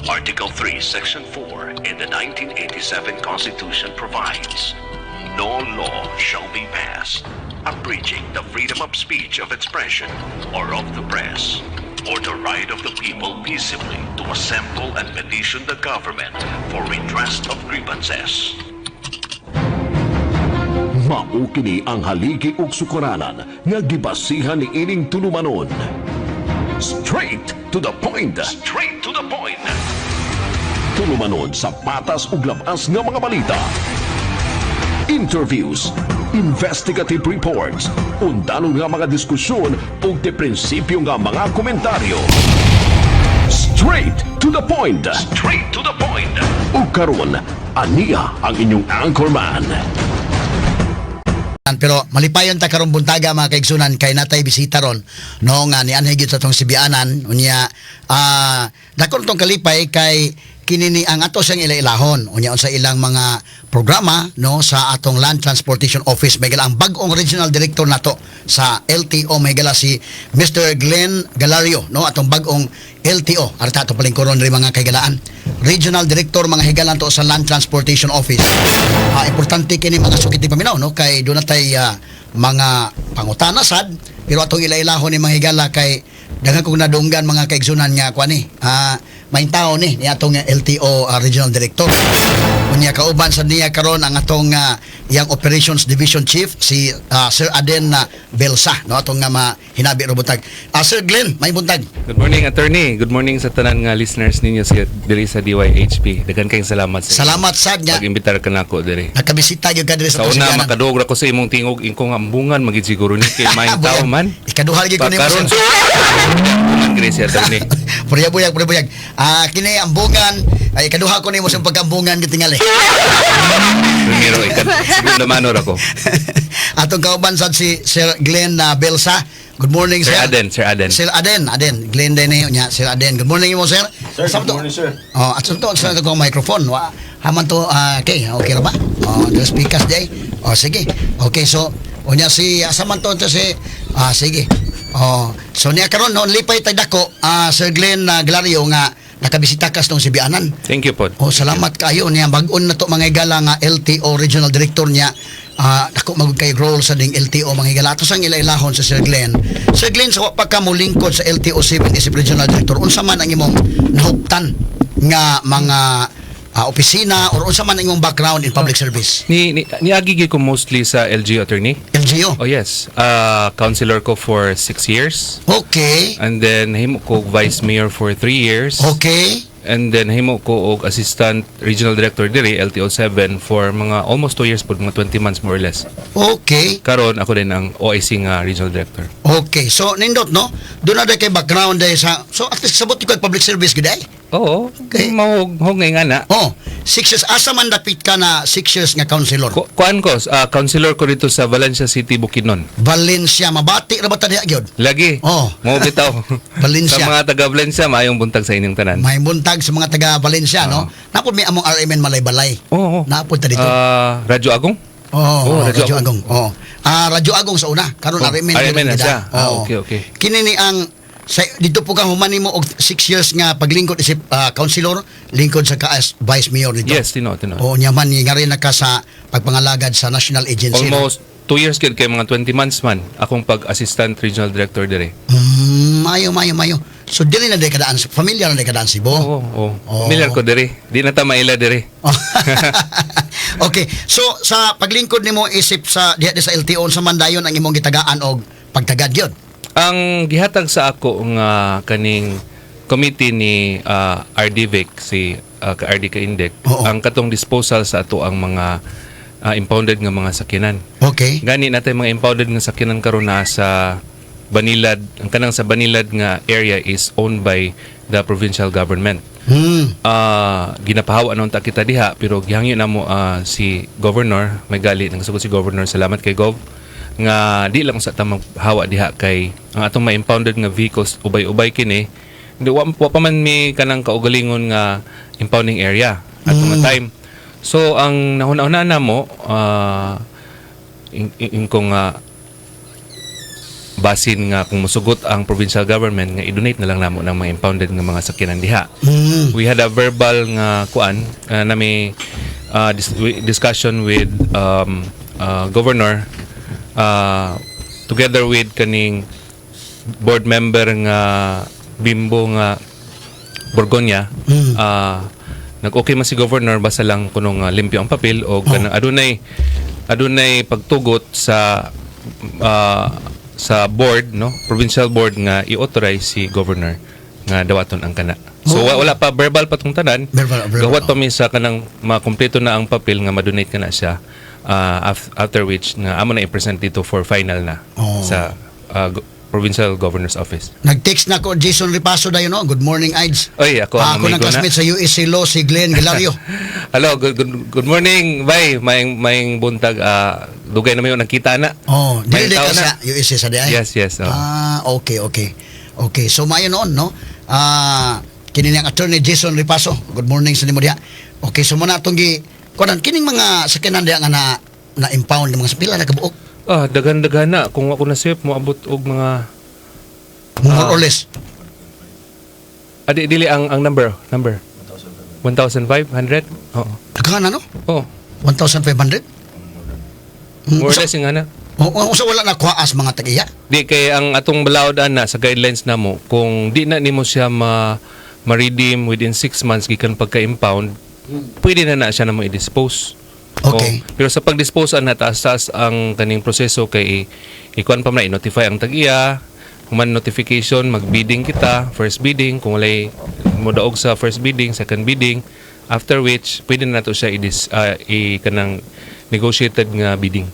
Article 3, Section 4 in the 1987 Constitution provides, no law shall be passed abridging the freedom of speech, of expression, or of the press, or the right of the people peaceably to assemble and petition the government for redress of grievances. Mao kini ang haligi ug sukaranan nga gibasihan ni ining tulumanon. Straight to the point. Straight to the point. Tulumanon sa patas ug labas nga mga balita. Interviews, investigative reports, undanon nga mga diskusyon ug de prinsipyo nga mga komentaryo. Straight to the point. Straight to the point. Ug karon, aniya ang inyong anchorman. Pero malipayon ta karong buntaga mga kaigsunan kay natay bisita ron no nga ni anhay gyud sa tong Sibianan unya dakon tong kalipay kay kinini ang ato siyang ilailahon unya sa ilang mga programa no sa atong Land Transportation Office may gala ang bag-ong regional director nato sa LTO may gala si Mr. Glenn Galario no atong bag-ong LTO arta ato palingkoron ri mga kaigalaan regional director mga higalan to sa Land Transportation Office. Importante kini mga sukiti paminaw no kay do natay mga pangutana sad pero atong ilailahon ni mga higala kay daghan kong nadunggan mga kaigsunan nga kuani main tao ni atong LTO regional director unya kauban sa niya karon ang atong yang operations division chief si Sir Aden Belsa no atong nga hinabi ro buntag. Sir Glenn may buntag. Good morning attorney, good morning sa tanan nga listeners ninyo sa diri sa DYHP. Daghan kayong salamat sa salamat sad nya pag-imbitar ka nako diri. Nakabisita gyud ka diri sa Sa una Sibianan. makadog ra ko sa imong tingog ingkong ambungan magid siguro ni kay main tao man. Ikaduhal gyud ko nimo. Pagkaron Gracia attorney. Puriyag. Kini ambungan ay kaduha ko nimo sa pagambungan gitingali. Primero segundo manor ako. Atong kauban sad si Sir Glenn Belsa. Good morning, Sir sir. Aden. Sir Aden. Glenn din niya, Sir Aden. Good morning mo, sir. Sir, good morning, sir. Oh, at to sa ko microphone. Haman to okay ra ba? Oh, the speakers day. Oh, sige. Okay, so unya si asaman to si sige. Oh, so niya karon no lipay tay dako Sir Glenn Glario nga nakabisita kas tong Sibianan. Thank you po. Oh, salamat kayo niya bag-on na to mga higala nga LTO regional director niya. Ako magud kay role sa ding LTO mga higala ato sang ilailahon sa Sir Glenn. Sir Glenn sa wa pa ka mo lingkod sa LTO 7 isip regional director unsa man ang imong nahuptan nga mga opisina or unsa man ang imong background in public service? Niagigi ko mostly sa LGU attorney. LGU. Oh yes. Counselor ko for 6 years. Okay. And then himo ko vice mayor for 3 years. Okay. And then himo ko og assistant regional director diri LTO 7 for mga almost 2 years po, mga 20 months more or less. Okay. Karon ako din ang OIC nga regional director. Okay. So nindot no. Doon na kay background day sa so at least sabot ko public service gid ay. Oo. Okay. Mahugay nga na. Oh, 6 years asa man dapit ka na 6 years nga counselor. Kuan ko, counselor ko dito sa Valencia City, Bukidnon. Valencia mabati ra ba ta diha gyud? Lagi. Oh. Mo bitaw. Valencia. Sa mga taga Valencia, maayong buntag sa inyong tanan. May buntag sa mga taga Valencia no. Napod may among RMN Malay-Balay. Oo. Napod ta dito. Radyo Agong? Radyo Agong. Oh. Radyo Agong sa una, karon RMN RMN na siya. Oo. Okay. Kini ni ang dito po ka humani mo og 6 years nga paglingkod isip councilor, lingkod sa vice mayor dito. Yes, tino. O nyaman ni nga rin na ka sa pagpangalagad sa national agency. Almost 2 years kid kay mga 20 months man akong pag-assistant regional director dire. Mayo. So dili na dekadaan familiar na dekadaan si Bo. Oo. Familiar ko dire. Di na ta maila dire. Okay. So sa paglingkod nimo isip sa diha sa LTO sa mandayon ang imong gitagaan og pagtagad gyud. Ang gihatag sa ako nga kaning committee ni RDVIC si ka-RD ka-Indec ang katong disposal sa ato ang mga impounded nga mga sakinan. Okay. Gani natin mga impounded nga sakinan karon na sa Banilad, ang kanang sa Banilad nga area is owned by the provincial government. Ginapahawa naman ta kita diha pero gihangyo na mo si governor, may gali nang si governor, salamat kay Gov nga di lang sa tamang hawa diha kay ang atong mga impounded nga vehicles ubay-ubay kini hindi wa pa man mi kanang kaugalingon nga impounding area at mga time. So ang nahuna-una na mo kung basin nga kung musugot ang provincial government nga i-donate na lang namo ng mga impounded nga mga sakyanan diha. We had a verbal nga kuan na may discussion with governor together with kaning board member nga Bimbo nga Borgonya. Nag-okay man si governor basta lang kuno nga limpyo ang papel o adunay pagtugot sa board, no, provincial board nga i-authorize si governor nga dawaton ang kana. So wala pa verbal pa tong tanan. Verbal. Gawat pa mi sa kanang makumpleto na ang papel nga ma-donate kana siya, after which nga amo na i-present dito for final na sa provincial governor's office. Nag-text na ko Jason Ripaso dayon, no? Good morning, Ides. Oy, ako ang Ako ng amigo na. classmate sa USC Law, si Glenn Hilario. Hello, good morning, bye. May buntag, dugay na may nakita na. Dili May ka tao sa USC sa diay. Yes. Okay. Okay, so mayo noon, no? Kini ang attorney Jason Ripaso. Good morning sa nimo diha. Okay, so muna atong kunan kining mga sakyanan diha nga na impound ng mga sapila na kabuok. Dagan-dagan na. Kung ako na sip, moabot og mga... More or less. Dili ang number. 1,500? Oo. Daghan na, no? Oo. 1,500? More or less yung ana. So wala na kuhaas mga tagiya? Di kay ang atong balawd ana sa guidelines namo, kung di na nimo siya ma-redeem within 6 months gikan pagka-impound, pwede na siya na mo i-dispose. Okay. Pero sa pag-dispose na taas ang kaning proseso kay ikuan pa man i-notify ang tag-iya, kung man notification mag-bidding kita, first bidding, kung walay modaog sa first bidding, second bidding, after which pwede na to siya kanang negotiated nga bidding.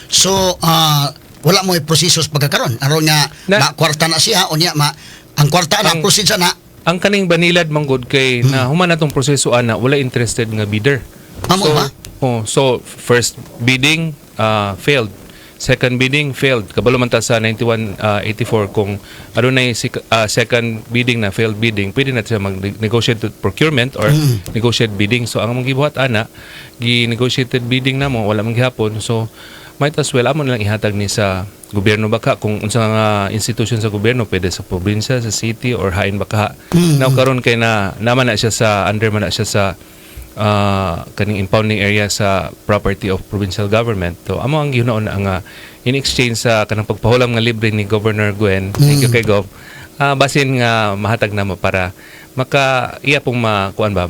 So wala mo proseso sa pagkakaroon aron nga na kwarta na siya unya ang kwarta na proceed na ang kaning banilad manggod kay na human natong proseso ana wala interested nga bidder. Amo ba? So first bidding failed. Second bidding failed. Kabalo man ta sa 9184 kung adunay second bidding na failed bidding, pwede na siya mag-negotiated procurement or negotiated bidding. So ang gibuhat ana, gi-negotiated bidding namo wala man gihapon. So might as well amo na lang ihatag ni sa gobyerno baka kung unsa nga institution sa gobyerno pwede sa probinsya, sa city or hain baka. Now karon kay naman na siya sa under man na siya sa kaning impounding area sa property of provincial government. So amo ang gihunaon nga in exchange sa kanang pagpahulam nga libre ni Governor Gwen. Thank you kay Gov. Basin nga mahatag namo para iya pong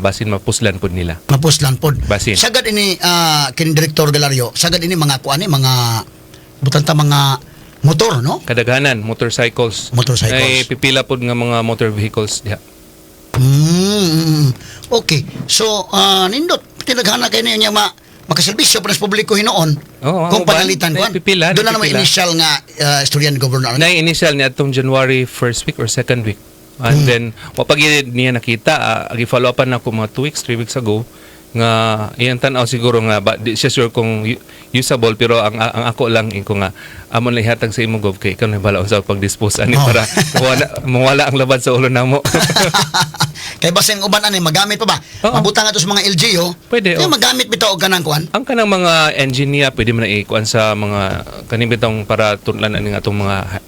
basin mapuslan pod nila. Mapuslan pod. Basin. Sagad ini kin Director Galario, sagad ini mga mga butanta mga motor, no? Kadaghanan motorcycles. Ay pipila pod nga mga motor vehicles diha. Okay. So, nindot, tinaghana kayo niya makaservisyo para sa publiko hinoon. Kung panalitan ko. Doon na naman initial nga istorya ni Governor. Initial niya itong January 1st week or 2nd week. And then, wapag niya nakita, i-follow upan na ako mga 2 weeks, 3 weeks ago, nga iyang tanaw siguro nga di siya sure kung usable pero ang ako lang ko nga amon lang ihatag sa imo Gov kay ikaw na bala sa pag-dispose ani para mawala ang labad sa ulo namo. Kay basing uban ani magamit pa ba? Mabutang ato sa mga LGU. Pwede. Magamit bitaw og kanang kuan. Ang kanang mga engineer pwede man ikuan sa mga kaning bitong para tunlan ani nga atong mga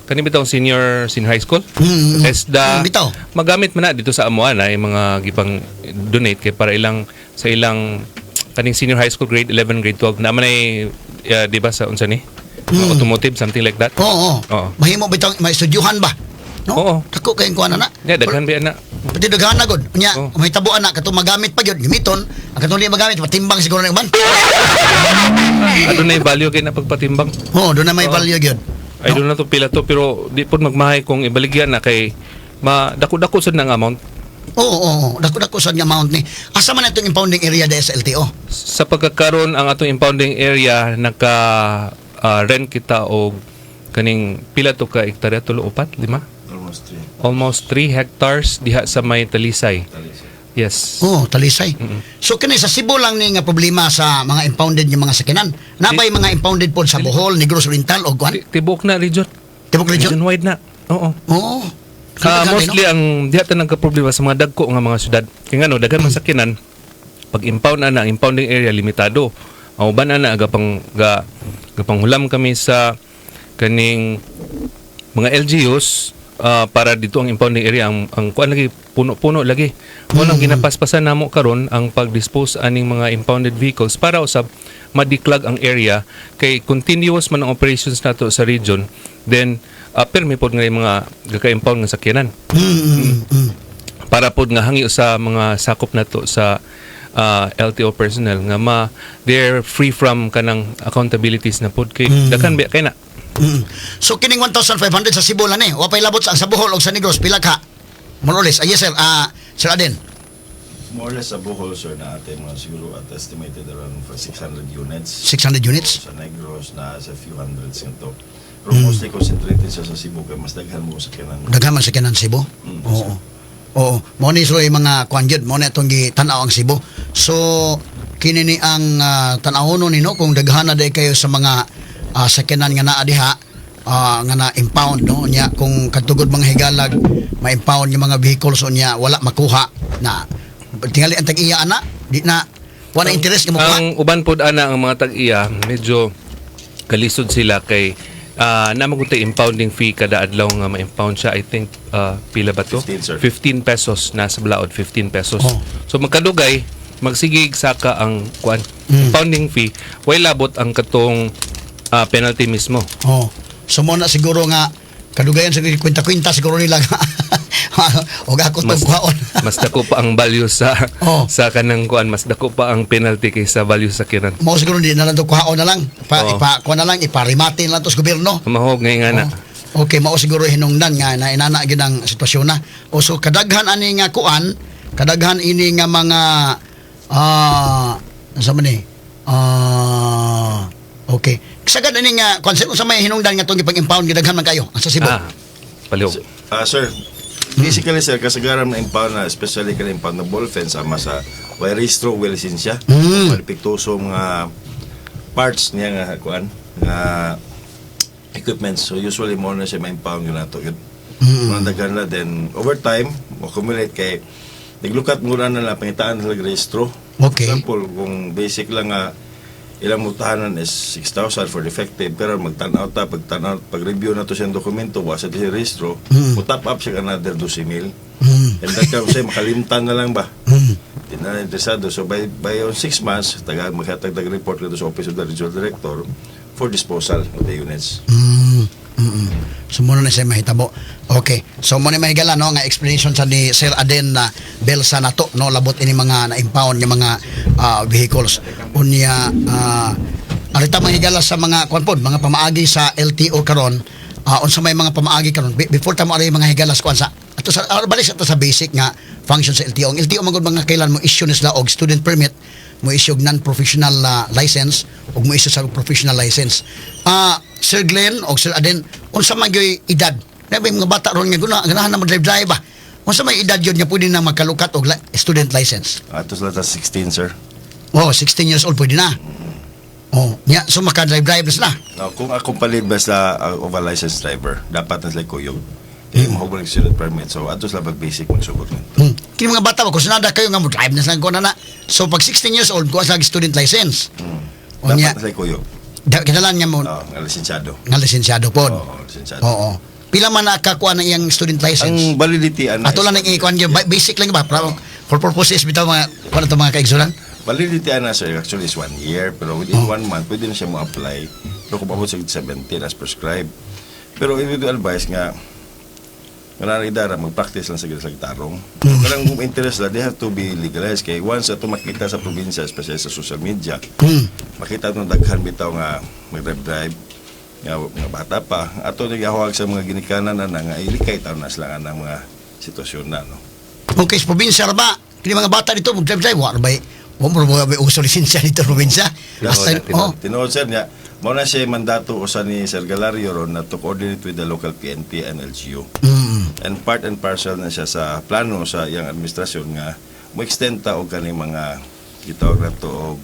kaning bitong senior high school. ESDA. Magamit man na dito sa amuan ay mga gipang donate kay para sa ilang kaning senior high school grade 11 grade 12 na man ay di ba sa unsa ni automotive something like that. Oo. Mahimo bitaw may estudyuhan ba? No? Oo. Dako kay kuan na. Daghan ba na. Pati daghan na gud. Nya may tabuan na kato magamit pa gyud gamiton. Ang katong di magamit patimbang siguro na uban. Adunay value kay na pagpatimbang. Do na may value gyud. Ay do na to pila to pero di pod magmahay kung ibaligyan na kay dako-dako sad nang amount. Oo. Dako-dako sad nga amount ni. Asa man itong impounding area sa SLTO? Sa pagkakaroon ang atong impounding area rent kita og kaning pila to ka hektarya 3 4 5 almost 3 hectares diha sa may Talisay. Yes. Talisay. So kini sa Cebu lang ni nga problema sa mga impounded nga mga sakinan. Napay mga impounded pod sa Bohol, Negros Oriental o kuan? Tibok na region. Region wide na. Oo. Mostly ang diha ta nagka-problema sa mga dagko nga mga syudad. Kay ngano daghan man sakinan pag impound na ang impounding area limitado. Ang uban na gapanghulam kami sa kaning mga LGUs para dito ang impounding area ang kuan lagi puno-puno lagi. Mo lang ginapaspasan namo karon ang pag-dispose aning mga impounded vehicles para usab madiklag ang area kay continuous man ang operations nato sa region, then permi pod nga yung mga gaka-impound nga sakyanan. Para pod nga hangi sa mga sakop nato sa LTO personnel nga they're free from kanang accountabilities na pod kay dakan kay na. So kining 1,500 sa Cebu lang wa pay labot sa Bohol o sa Negros pila ka? More or less. Yes sir. Sir Aden. More or less sa Bohol, sir, na atin mga siguro at estimated around for 600 units. 600 units? Sa Negros na sa few hundreds ito. Pero mostly concentrated siya sa Cebu kaya mas daghan mo sa kanan. Daghan man sa kanan Cebu? Oo. Oo. Mo ni so yung mga kuan gyud mo na itong gitanaw ang Cebu. So kini ni ang tanaw nino kung daghan na day kayo sa mga sakyanan nga naa diha nga na-impound no nya kung katugod mga higalag ma-impound yung mga vehicles nya wala makuha na tingali ang tag-iya ana di na wala interest nga makuha. Ang uban pod ana ang mga tag-iya medyo kalisod sila kay namaguntay impounding fee kada adlaw nga ma-impound siya. I think pila ba to? 15, sir. 15 pesos nasa Blaod, 15 pesos. Oh. So magkadugay magsigig saka ang kuan impounding fee way labot ang katong penalty mismo. Oh. So mo na siguro nga kadugayan sa kwenta-kwenta siguro nila nga o ako tong kuhaon. Mas dako pa ang value sa Oh. sa kanang kuan, mas dako pa ang penalty kaysa value sa kiran. Mo siguro di na lang to kuhaon na lang. Oh. Kuha na lang iparimate na lang to sa gobyerno. Mahog ngay nga na. Okay, mao siguro hinungdan nga na inana gyud ang sitwasyon na. O so kadaghan ani nga kuan, kadaghan ini nga mga sa man ni? Okay. Sagad ani nga konsep sa may hinungdan nga tong ipag-impound gidaghan man kayo sa Cebu. Palihog. Sir, basically, sir, kasagaran na impound na, especially ka na impound na ball fence, ama sa may registro, well lisensya, may piktuso mga parts niya nga, kuan, nga equipment. So, usually, mo na siya ma-impound yun na ito. Mga dagan na, then, over time, accumulate kay, naglukat muna na lang, pangitaan na lang registro. Okay. For example, kung basic lang nga, ilang mutahanan is 6,000 for defective, pero magtanaw ta, pag-review na to siyang dokumento, wasa to siya registro, top up siya another 12,000. And that ka siya, makalimtan na lang ba? Hindi na interesado. So by on 6 months, maghatag report nito sa Office of the Regional Director for disposal of the units. So muna na siya mahitabo. Okay. So muna mahigala no nga explanation sa ni Sir Aden na Belsa na to no labot ini mga na-impound nga mga vehicles. Unya arita mahigala sa mga kuan pod mga pamaagi sa LTO karon unsa may mga pamaagi karon before ta mo ari mga higalas kuan sa ato sa balik sa basic nga function sa LTO. Ang LTO magud mga kailan mo issue nila og student permit, mo issue og non-professional license ug mo issue sa professional license. Sir Glenn o Sir Aden, unsa man gyoy edad? Nabi mga bata ron nga ganahan na mag-drive ba? Unsa may edad yun nga pwede na magkalukat og student license? Ito sila 16, sir. Oh, 16 years old pwede na. Oh, nya so maka-drive na sila. Now, kung accompanied ba sila of a licensed driver, dapat na sila kuyog. Mahubog ng student permit. So, ato sila pag-basic magsubot nito. Kini mga bata kung sunada kayo nga mo drive na sila ko na. So pag 16 years old kuha sa student license. O Dapat nya na sila kuyog. kinalan niya mo Nga lisensyado. nga lisensyado pod. Oo, lisensyado. Oo. Pila man nakakuha na iyang student license? Ang validity, Ato lang ang ikuan gyud basic lang ba for purposes bitaw mga kuan to mga kaigsunan. validity sir, actually is 1 year. Pero within 1 month, pwede na siya mo-apply. Pero kung abot sa 17 as prescribed. Pero I would advise nga, idara, mag-practice lang sa tarong. Parang kung interest lang, they have to be legalized. Kaya once ito makita sa probinsya, especially sa social media, makita itong daghan bitaw nga mag-drive-drive, nga bata pa. Ato nagahawag sa mga ginikanan na nga ilikay taon na sila ng mga sitwasyon na. No? Okay, sa probinsya ra ba? Kini mga bata dito mag-drive wa ba? Wa mo ba uso lisensya dito sa probinsya? Tinood sir niya, muna siya mandato usa ni Sir Galario ron na to coordinate with the local PNP and LGU. And part and parcel na siya sa plano sa iyang administrasyon nga mo extend ta og kani mga gitawag na to og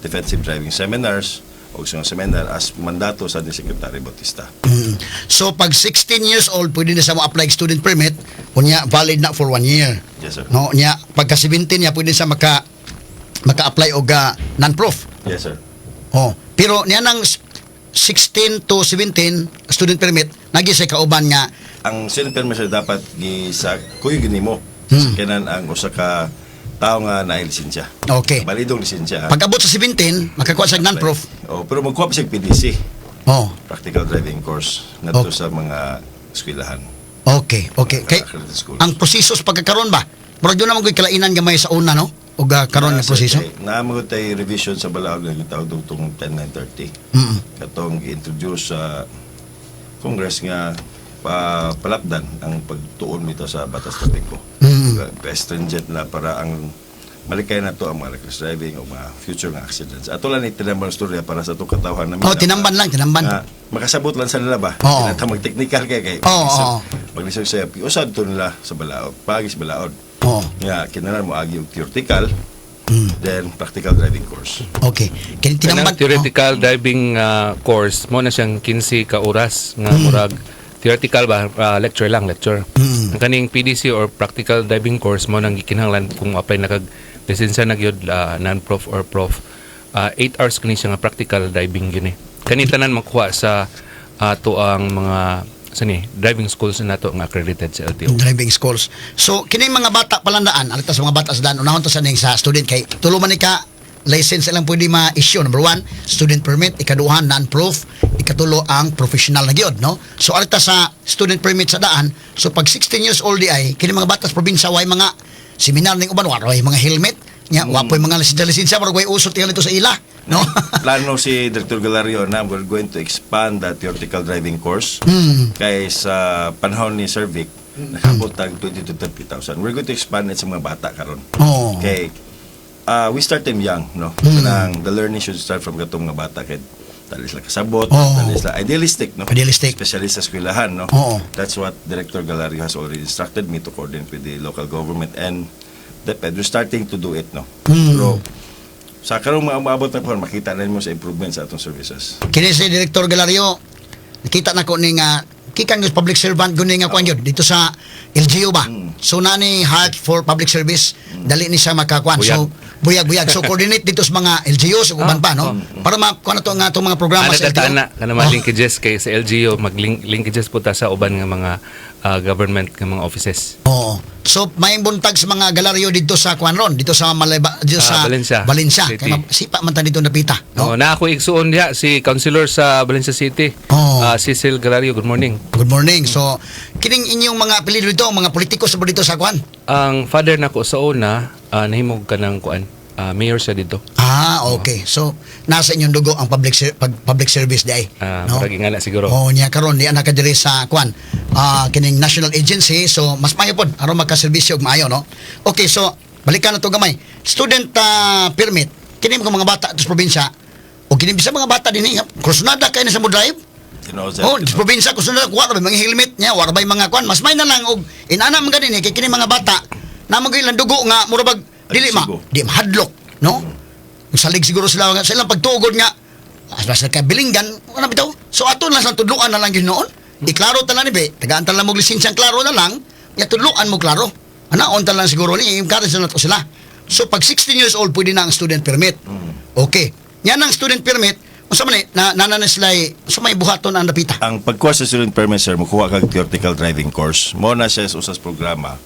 defensive driving seminars o sa seminar as mandato sa ni Secretary Bautista. So pag 16 years old pwede na sa mo apply student permit, unya valid na for 1 year. Yes sir. No, nya pagka 17 niya pwede sa maka-apply og non-prof. Yes sir. Oh, pero niya nang 16 to 17 student permit nagi sa kauban nga Ang student permit sir dapat sa kuyo gini mo. Kanan ang usa ka tao nga naay lisensya. okay. Balidong lisensya. Pag-abot sa 17, makakuha sa non-proof. Pero magkuha pa siya PDC, Oh, practical driving course, ngadto Okay. sa mga eskwelahan. okay. Kay Accredited schools. ang proseso sa pagkakaroon ba? Murag doon naman ko'y kalainan gamay sa una, no? O karon nga proseso? Naamagot tayo revision sa balaod nga gitawag dugtong 10930. Katong introduce sa Congress nga palapdan ang pagtuon nito sa batas trapiko. Stringent na para ang malikay na to ang mga reckless driving o mga future nga accidents. Ato lang itinamban storya para sa itong katawhan namin. Oh, tinamban lang, tinamban. Na makasabot lang sa nila ba? Oo. Mag-technical kay Oo. mag-research sa usad to nila sa balaod. Pagis balaod. Oh, Nga, kinalan mo agi yung theoretical, then practical driving course. okay. Kini tinamban. Kanang theoretical driving course mo na siyang 15 ka oras nga murag theoretical ba lecture. Ang kaning PDC or practical driving course mo nang gikinahanglan kung apply na kag lisensya na gyud non-prof or prof 8 hours kani siya nga practical driving gyud kani tanan makuha sa ato ang mga driving schools na nato nga accredited sa LTO. Driving schools. So, kini mga bata palandaan, alita sa mga bata sa daan, unahon to sa ning sa student kay tuluman ni ka license lang pwede ma-issue. Number 1, student permit. Ikaduha, non-proof. Ikatulo, ang professional na gyud, no? So, alita sa student permit sa daan, so pag 16 years old di ay, kini mga bata sa probinsya, way mga seminar ning uban, way mga helmet, nya, wapoy mga lisensya, marag way usot ito sa ila, no? Plano si Dr. Galario na we're going to expand the theoretical driving course kay sa panahon ni Sir Vic nakabot tag 20 to 30,000. We're going to expand it sa mga bata karon. Oh. Okay. We start them young, no? Kanang the learning should start from katong mga bata kay dali sila kasabot, dali sila idealistic, no? Idealistic. Especially sa eskwelahan, no? Oo. That's what Director Galario has already instructed me to coordinate with the local government and DepEd. We're starting to do it, no? Pero sa karong mga umabot na po, makita na mo sa improvement sa atong services. Kini si Director Galario, nakita na ko ni nga kikang yung public servant guni nga kwan yun dito sa LGU ba. So nani Heart for Public Service dali ni siya makakwan. So buyag-buyag. So coordinate dito sa mga LGU sa uban pa, no? Para makuha na to nga itong mga programa sa LGU. Ana kana mga linkages kay sa LGU linkages po ta sa uban nga mga government nga mga offices. Oo. So may buntag sa mga galaryo dito sa Kwanron, dito sa Malayba, dito sa Valencia Kaya City. sipa man ta dito napita, no? Na ako igsuon diha si councilor sa Valencia City. Oo. Cecil Galario, good morning. Good morning. So kining inyong mga apelyido dito, mga politiko sa dito sa Kwan. Ang father nako sa una nahimog ka ng kuan. Mayor siya dito. Okay. So nasa inyong dugo ang public service di ay. No? Ingana siguro. Oh, niya karon di anak diri sa Kwan. Kining national agency, so mas mayo pod aron magka-serbisyo og maayo, no? Okay, so balikan na to gamay. Student permit kini mga bata sa probinsya o kini bisa mga bata dinhi krusnada kay na sa mo drive. Oh, sa probinsya krusnada kuha ra mga helmet niya, wala bay mga kwan, mas may na lang og inana man dinhi kay kini mga bata na magilan dugo nga murabag dili mahadlok, no? Salig siguro sila pagtugod nga basta ka bilinggan ano bitaw. So ato lang sa tudluan na lang gyud noon. Iklaro ta lang ni be, tagaan ta lang mo lisensya klaro na lang, ya tudluan mo klaro. Anaon ta lang siguro ni encourage na to sila. So pag 16 years old pwede na ang student permit. Okay. Yan ang student permit. Unsa man ni nananan sila so may buhaton ang napita. Ang pagkuha sa student permit sir, makuha kag theoretical driving course. Mo na siya sa usas programa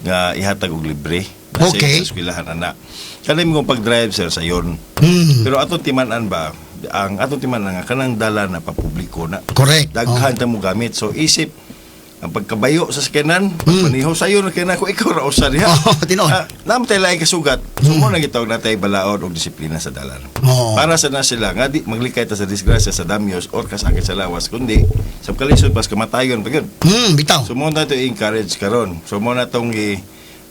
nga ihatag og libre. Okay. Sa eskwelahan ana. Kanay mo pag-drive sir sa yon. Pero atong timan-an ba ang atong timan-an nga kanang dala na papubliko na. Correct. Daghan ta mo gamit. So isip ang pagkabayo sa sakyanan, paniho sayo na kaya ko ikaw ra usa diha. Tinon. Namatay laing kasugat. So mo nang gitawag natay balaod og disiplina sa dalan. Para sa na sila nga di maglikay ta sa disgrasya sa damyos or kasakit sa lawas kundi sa kalisod pas kamatayon pa gyud. Bitaw. So mo na to encourage karon. So mo na tong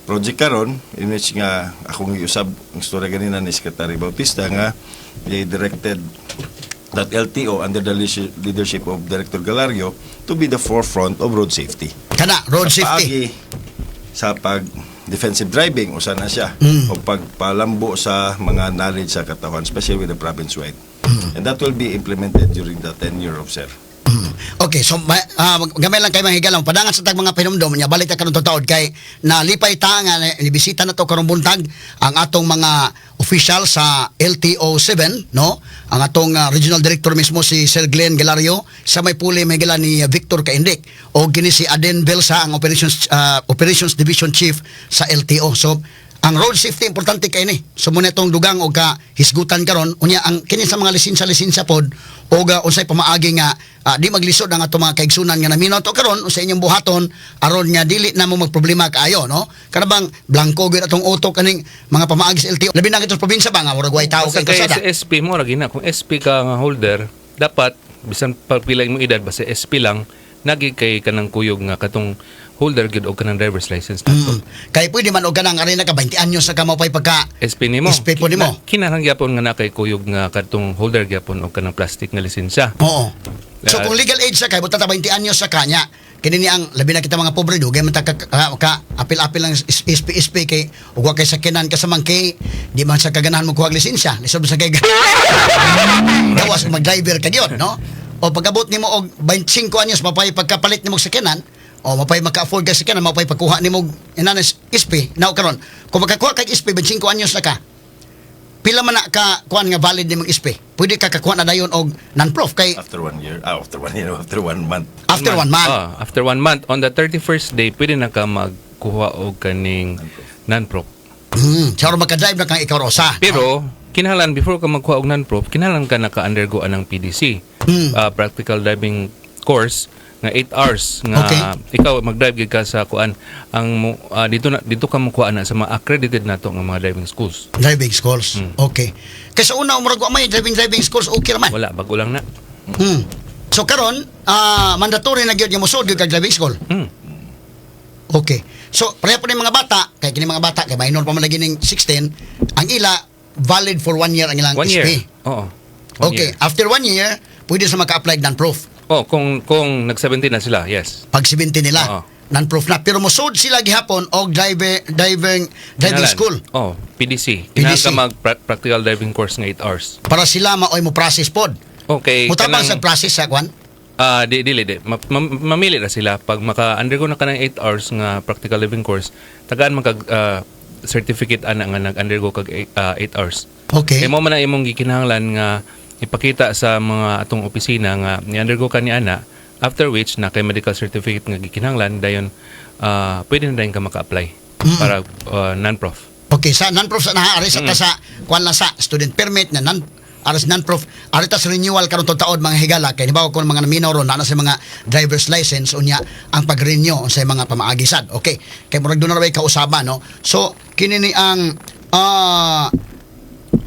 project karon in which nga akong giusab ang storya ganina ni Secretary Bautista nga directed that LTO under the leadership of Director Galario to be the forefront of road safety. Kana road Sa safety. sa pag defensive driving usa na siya o pagpalambo sa mga knowledge sa katawan especially with the province wide. And that will be implemented during the tenure of sir. Okay, so gamay lang kay mahigalang padangan sa tag mga pinumdom nya balik ta karon taod kay nalipay ta nga nibisita na to karong buntag ang atong mga official sa LTO7 no ang atong regional director mismo si Sir Glenn Galario sa may puli mahigalan ni Victor Kaindik o gini si Aden Belsa ang operations division chief sa LTO. So ang road safety importante kay ni. So muna itong dugang o ka hisgutan karon unya ang kini sa mga lisensya pod o unsay pamaagi nga di maglisod ang ato mga kaigsunan nga naminaw to karon sa inyong buhaton aron nga dili na mo magproblema kaayo no. Kanabang blanco gyud atong utok kaning mga pamaagi sa LTO. Labi na kitos probinsya ba nga murag way tao kay Kaya kasada. sa SP mo lagi na kung SP ka nga holder, dapat bisan pagpilay mo edad basta SP lang nagi kay kanang kuyog nga katong holder gyud og kanang driver's license nato. Kay pwede man og kanang arena ka 20 anyos sa kamao pay pagka SP nimo. SP po nimo. Kinahanglan gyapon nga na kay kuyog nga katong holder gyapon og kanang plastic nga lisensya. Oo. So kung legal age sa kay buta ta 20 anyos sa kanya kini ni ang labi na kita mga pobre dugay man ta ka apil-apil lang SP kay ug wa kay sakinan ka sa mangkay di man sa kaganahan mo kuha lisensya lisod sa kay gawas mag-driver ka gyud no o pagabot nimo og 25 anyos mapay pagkapalit nimo og sakinan o mapay maka-afford ka sakinan mapay pagkuha nimo inanas SP now karon kung makakuha kay SP 25 anyos na ka pila man na ka kuan nga valid nimong SP pwede ka kakuha na dayon og non-prof kay After 1 year, after 1 month. after 1 month. After 1 month on the 31st day pwede na ka magkuha og kaning non-prof. Sa oras magka-drive na kang ikaw Rosa. Pero kinahanglan before ka magkuha og non-prof, kinahanglan ka naka-undergo anang PDC. Practical driving course nga 8 hours nga Okay. ikaw mag-drive gid ka sa kuan ang dito ka makuha na sa mga accredited nato nga mga driving schools. Driving schools. Okay. Kasi una umurag wa may driving schools okay raman. Wala bago lang na. So karon mandatory na gyud yung musod gyud kag driving school. Okay. So pareha po ni mga bata kay kini mga bata kay minor pa man lagi ning 16 ang ila valid for 1 year ang ilang 1 year. SP. Oo. Okay. After 1 year pwede sa maka-apply non-proof. Kung nag-17 na sila, yes. Pag 70 nila. Oo. Non-proof na. Pero musod sila gihapon og driving Kinahanglan. school PDC. PDC. Kinahanglan ka mag-practical driving course nga 8 hours. para sila maoy mo process pod. Okay. Mutabang sa process sa kwan. Dili. Mamili na sila. Pag maka-undergo na ka ng 8 hours nga practical driving course, tagaan certificate ana nga nag-undergo kag 8 hours. Okay. Kaya mo man na imong gikinahanglan nga ipakita sa mga atong opisina nga ni-undergo ka ni ana, after which na kay medical certificate nga gikinahanglan dayon pwede na dayon ka maka-apply para non-prof. Okay, sa non-prof sa naari sa sa kwan lang sa student permit na aras non-prof arita sa renewal karon taon mga higala kay halimbawa kung mga minor na sa mga driver's license unya ang pag-renew sa mga pamaagi sad. Okay. Kay murag do na ray kausaban no. So kini ni ang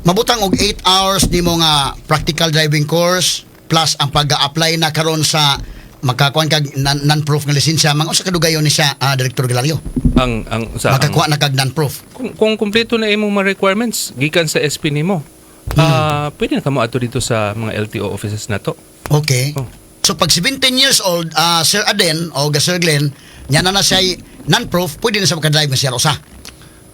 mabutang og 8 hours nimo nga practical driving course plus ang pag-apply na karon sa makakuan kag non-proof nga lisensya mga usa ka dugayon ni siya Director Galario makakuha na kag non-proof kung kumpleto na imong mga requirements gikan sa SP nimo pwede na ka mo ato dito sa mga LTO offices nato. okay so pag 17 years old Sir Aden o Sir Glenn nya na siya non-proof pwede na siya makadrive siya Rosa.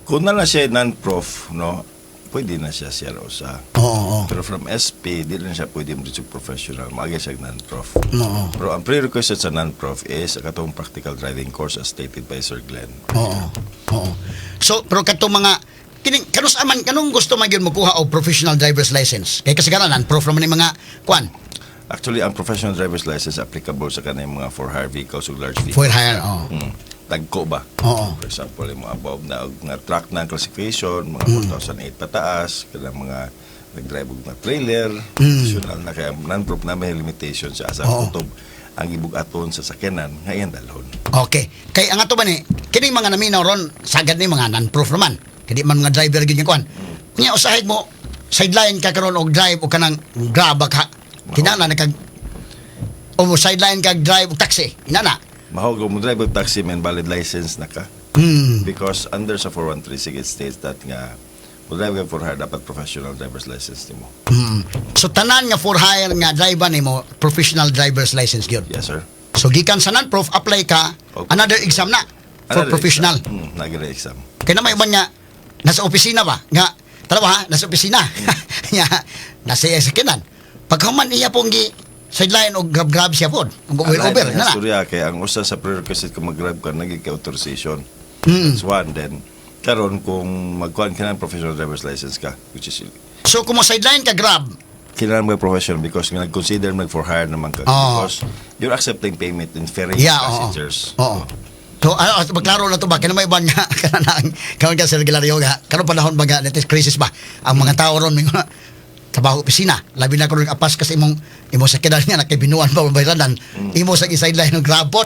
Kung na siya non-prof, no, pwede na siya Rosa. Oo. Pero from SP, di na siya pwede mo dito professional. Maagi siya non-prof. Oo. Pero ang prerequisite sa non-prof is katong practical driving course as stated by Sir Glenn. Oo. So pero katong mga kanus aman kanong gusto man gyud mokuha og professional driver's license kay kasagaran non-proof naman yung mga kwan Actually, ang professional driver's license applicable sa kanang mga for-hire vehicles o large vehicles. for hire. Tagko ba? Oo. For example, yung mga above na truck na classification, mga 4,008 pataas, kailang mga nag-drive og na trailer, professional na kaya non-proof na may limitation sa asa kutob ang ibugaton sa sakyanan nga iyang dalhon. Okay. Kay ang ato ba ni kining mga naminaw ron sagad ni mga non-proof naman. Kadi man mga driver gyud nga kwan. Nya usahay mo sideline ka karon og drive o kanang grab ka. Kinahanglan na kag o mo sideline kag drive og taxi. Inana. Mahog mo drive og taxi man valid license na ka. Because under sa 4136 it states that nga mo drive ka for hire dapat professional driver's license nimo. So tanan nga for hire nga driver nimo professional driver's license gyud. Yes sir. So gikan sa non-prof apply ka Okay. another exam na for Another professional. Exam. Nagre exam. Kaya naman man nga nasa opisina ba? Nga tala ba ha? Nasa opisina. Nga nasa iya sakinan. Pagkaman iya pong sideline o grab siya po. Ang over Ang na. istorya kay ang usa sa prerequisite kung mag-grab ka naging authorization. Mm. That's one. Then karon kung magkuhan ka ng professional driver's license ka, which is So kung mo sideline ka grab, kailangan mo professional because nag-consider mag for hire naman ka. Oo. Because you're accepting payment in ferrying yeah, passengers. Oo. So magklaro na to ba kaya may ban nga kanang karon ka sa regularyo nga karon panahon ba nga netes crisis ba ang mga tao ron mga trabaho opisina labi na karon apas kasi imong sa kinahanglan nga nakibinuan pa bayranan imo sa sideline ng grab bot.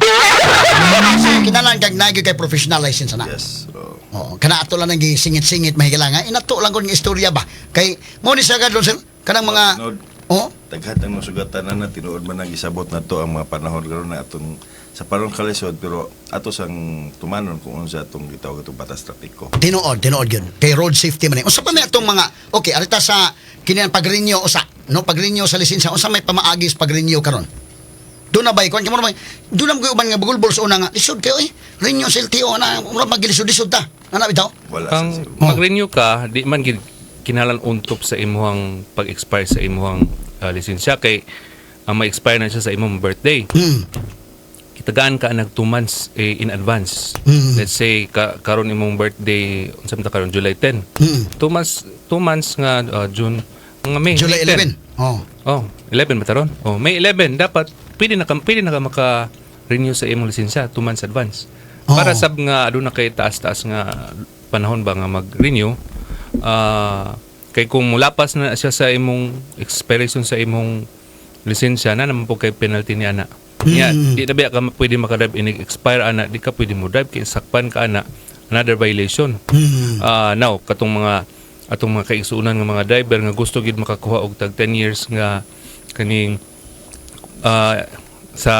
So kinahanglan kag nagi kay professional license na. Yes. Oo, kana ato lang nang singit-singit mahigala inato lang kun nga istorya ba kay mo ni sagad ron sir kanang mga taghat ang sugatan na tinuod man ang isabot na to ang mga panahon karon na atong sa parong kalisod pero ato sang tumanon kung unsa atong gitawag atong batas trapiko. Tinuod yun. Kay road safety man. Unsa pa may atong mga okay, arita sa kinian pag-renew usa, no? Pag-renew sa lisensya unsa may pamaagis pag-renew karon? Doon na ba ikon kamo may doon na uban nga bugulbol sa una nga lisod kayo renew sa LTO na mura magilisod-lisod ta. Ana bitaw? Wala Ang sa mag-renew ka, di man gid kinahanglan untop sa imuhang pag-expire sa imuhang lisensya kay ang ma-expire na siya sa imong birthday. Kitagaan ka nag 2 months in advance. Let's say karon imong birthday unsa man ta karon July 10. 2 months nga June nga May July 11. Oh, 11 ba taron? Oh, May 11 dapat pwede na ka maka-renew sa imong lisensya 2 months advance. Para sab nga aduna kay taas-taas nga panahon ba nga mag-renew kay kung mulapas na siya sa imong expiration sa imong lisensya na naman po kay penalty ni ana. Di na ba ka pwede makadrive in-expire ana, di ka pwede mo drive kay sakpan ka ana, another violation. Now katong mga kaigsuunan nga mga driver nga gusto gid makakuha og tag 10 years nga kaning sa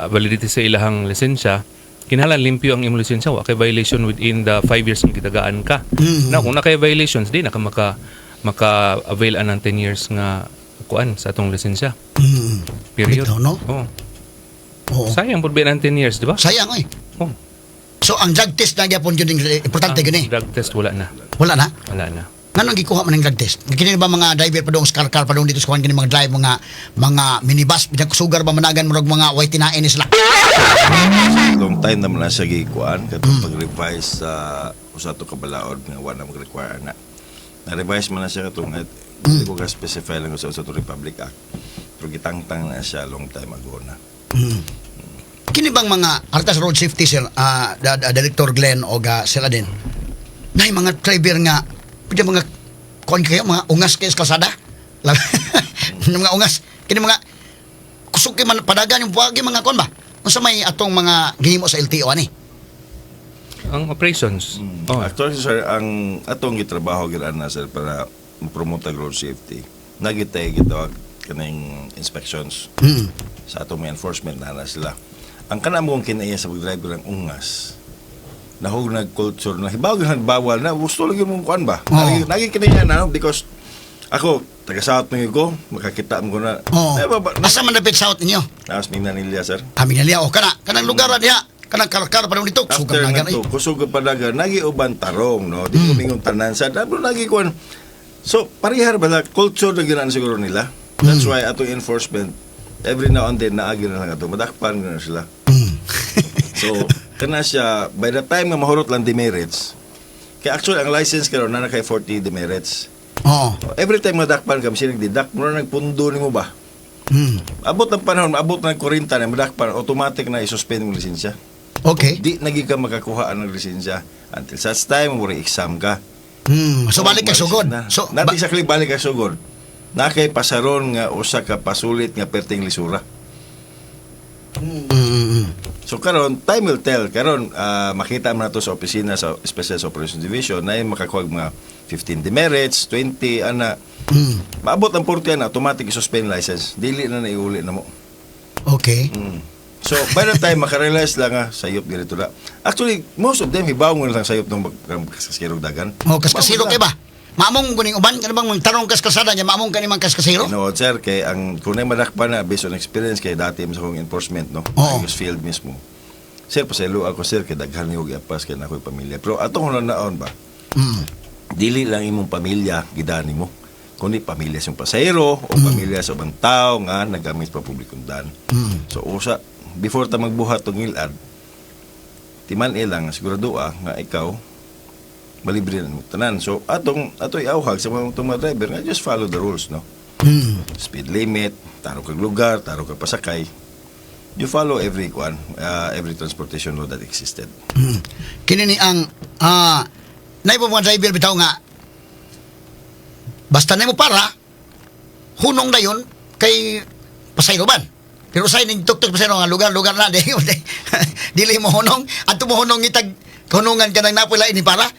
validity sa ilahang lisensya, kinahanglan limpyo ang imong lisensya wa kay violation within the 5 years nga gitagaan ka. Now kung na kay violations di na ka maka-avail ng 10 years nga kuan sa atong lisensya. Period. Ito, no? Oo. Sayang pud ba ng 10 years, di ba? Sayang Oh. So ang drug test na gyapon yun importante gani. Drug test wala na. Wala na. Nganong gikuha man ng drug test? Kini ba mga driver pa dong car pa dong dito sa kuan kini mga drive mga minibus bilang sugar ba managan mo mga white tinain ni sila. Long time naman na siya gikuan katong pag-revise sa usa to kabalaod nga wala mag-require na. Na-revise man na siya katong hindi ko ka-specify lang sa to Republic Act. Pero gitangtang na siya long time ago na. Kini bang mga artas road safety sir, Director Glenn o sila din, na mga driver nga, pwede mga kuan kayo, mga ungas kayo sa kalsada? Mga ungas, kini mga kusog kayo man padagan yung buwagi mga kuan ba? Unsa may atong mga gihimo sa LTO ani? Ang operations. Actually sir, ang atong gitrabaho giran na sir para promote road safety. Nagitay gitawag kaning inspections sa atong mga enforcement na sila. Ang kanamong kinaiya sa pag-drive ng ungas, nahog nag-culture na hibaw bawal na gusto lagi mong kuan ba? Nagi kinaiya na because ako taga-south ng ko, makakita mo ko na. Asa man dapat south ninyo? Nas Mindanilya sir. Mindanilya o kanang lugar diha. Kanang karkar pa dito after na to kusog pa daga nagi uban tarong no di ko mingon tanan sa dablo nagi kuan. So parihar ba culture na ginan siguro nila. That's why ato enforcement every now and then naagi na lang ato madakpan na sila. So kana siya by the time nga mahurot lang demerits kay actually ang license karon na kay 40 demerits. Every time madakpan ka bisig didak mo na nagpundo nimo ba. Abot ng panahon abot ng 40 na madakpan automatic na i-suspend mo lisensya. Okay. Di nagi ka makakuha ng lisensya until such time mo exam ka. So balik ka sugod. So nati sa balik ka sugod. Na kay pasaron nga usa ka pasulit nga perting lisura. So karon time will tell karon makita man nato sa opisina sa Special Operations Division na makakuha mga 15 demerits, 20 ana. Maabot ang 40 na automatic suspend license. Dili na iuli na mo. Okay. So by the time makarealize lang sayop dito na. Actually most of them hibaw mo lang sayop ng kaskasirog dagan. Kaskasirog kay ba? Maamong kuning uban kana bang magtarong kasada niya maamong kani mang kaskasiro? No, sir, kay ang kunay madakpan na based on experience kay dati sa kong enforcement no. Sa field mismo. Sir, paselo ako sir kay daghan ni og apas kay nakoy pamilya. Pero atong naon ba? Dili lang imong pamilya gidani mo. kundi pamilya sa pasahero o pamilya sa ubang tao nga nagamit pa publikong dan. So usa before ta magbuhat og ngilad, timan ilang sigurado nga ikaw malibre na mo tanan. So ato'y awhag sa mga driver nga just follow the rules, no? Speed limit, taro kag lugar, taro kag pasakay. You follow every transportation law that existed. Kini ni ang naipo mga driver bitaw nga basta na mo para hunong na yun kay pasayro ban. Pero say ning tuk-tuk pasayro nga lugar-lugar na dili mo hunong adto mo hunong itag hunungan ka nang napula ini para.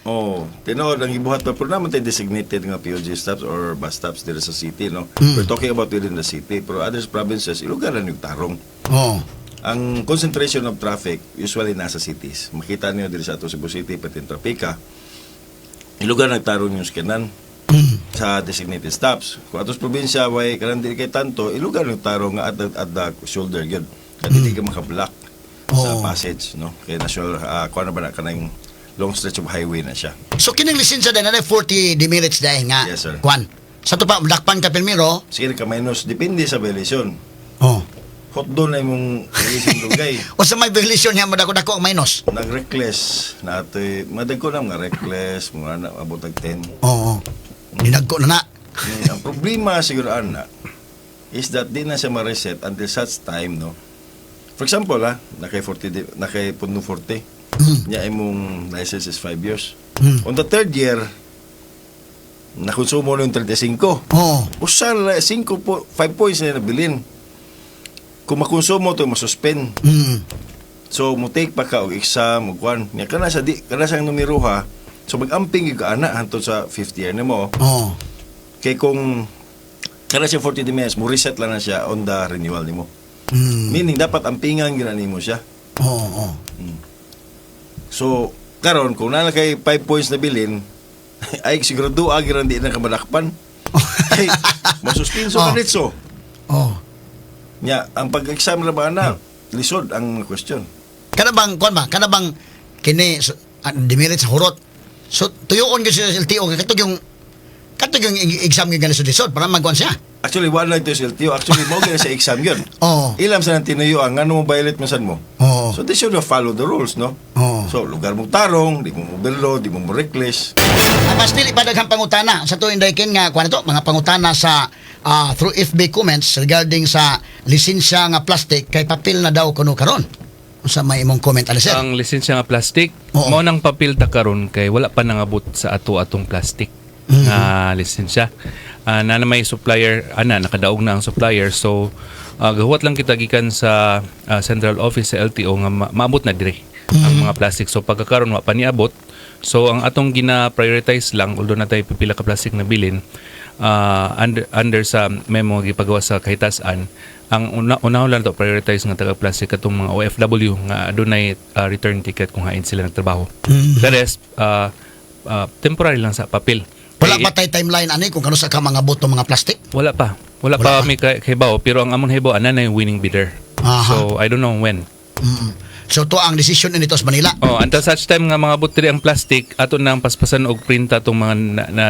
Tinood ang gibuhat pa pero naman tayo designated nga POG stops or bus stops dito sa city, no? We're talking about within the city, pero other provinces ilugaran yung tarong. Ang concentration of traffic usually nasa cities. Makita niyo dito sa ato Cebu City pati Tropika. Ilugar nagtarong yung skinan sa designated stops. Kung atos probinsya way kanang dili kay tanto, ilugar yung tarong nga at the shoulder gyud. Dili ka maka-block sa passage, no? Kaya national kuan ba na kanang long stretch of highway na siya. So kining lisensya din na 40 demerits dahil nga. Yes, sir. Kuan. Sa to pa dakpan ka permiro. Sige ka minus depende sa violation. Hot doon na imong violation dugay. O sa may violation niya madako-dako ang minus. Nag-reckless na ato'y madagko na nga reckless mga na abot tag 10. Dinagko na. Ang problema siguro ana is that di na siya ma-reset until such time, no? For example, nakay puno 40. Nya imong license is 5 years. On the third year, nakonsumo na yung 35. Usan 5 points na nabilin. Kung makonsumo to masuspend. So mo take pa ka og exam og kwan. Nya kana sa numero ha. So mag-amping yung ana hantod sa 5th year nimo. Kay kung kana siya 40 demerits, mo reset lang na siya on the renewal nimo. Meaning dapat ampingan ginani mo siya. So karon kung na kay 5 points na bilin, ay siguro giran di na kamalakpan. Ay masuspenso ka ditso. Nya ang pag-exam ra ba na lisod ang question. Kana bang kini demerit sa hurot. So tuyoon gyud sa LTO katog yung exam gyud sa lisod para magkuan siya. Actually, wala ito sa LTO. Actually, mo gina sa exam yun. Ilam sa nang tinuyuan, nga mo violate mo san mo. So, they should have followed the rules, no? So, lugar mong tarong, di mo mobillo, di mo reckless. Mas dili pa daghang pangutana sa tuwing daykin nga kuan ito, mga pangutana sa through FB comments regarding sa lisensya nga plastic kay papel na daw kuno karon. Sa may imong comment ali sir. Ang lisensya nga plastic, mao nang papel ta karon kay wala pa nangabot sa atong plastic nga lisensya. Na may supplier, nakadaog na ang supplier. So, gahuat lang kita gikan sa central office sa LTO nga maabot na dire ang mga plastic. So, pagkakaroon wa pa niabot. So, ang atong gina-prioritize lang, although na tayo pipila ka plastic na bilin, under sa memo gipagawa sa kahitasan, ang unahon lang to prioritize nga taga-plastic katong mga OFW nga adunay return ticket kung hain sila nagtrabaho. The rest, temporary lang sa papel. Wala pa tay timeline ani kung kano sa ka mga boto mga plastic? Wala pa may hibaw, pero ang amon hibaw ana na yung winning bidder. So I don't know when. So to ang decision nito sa Manila. Until such time nga mga butri ang plastic ato nang paspasan og printa tong mga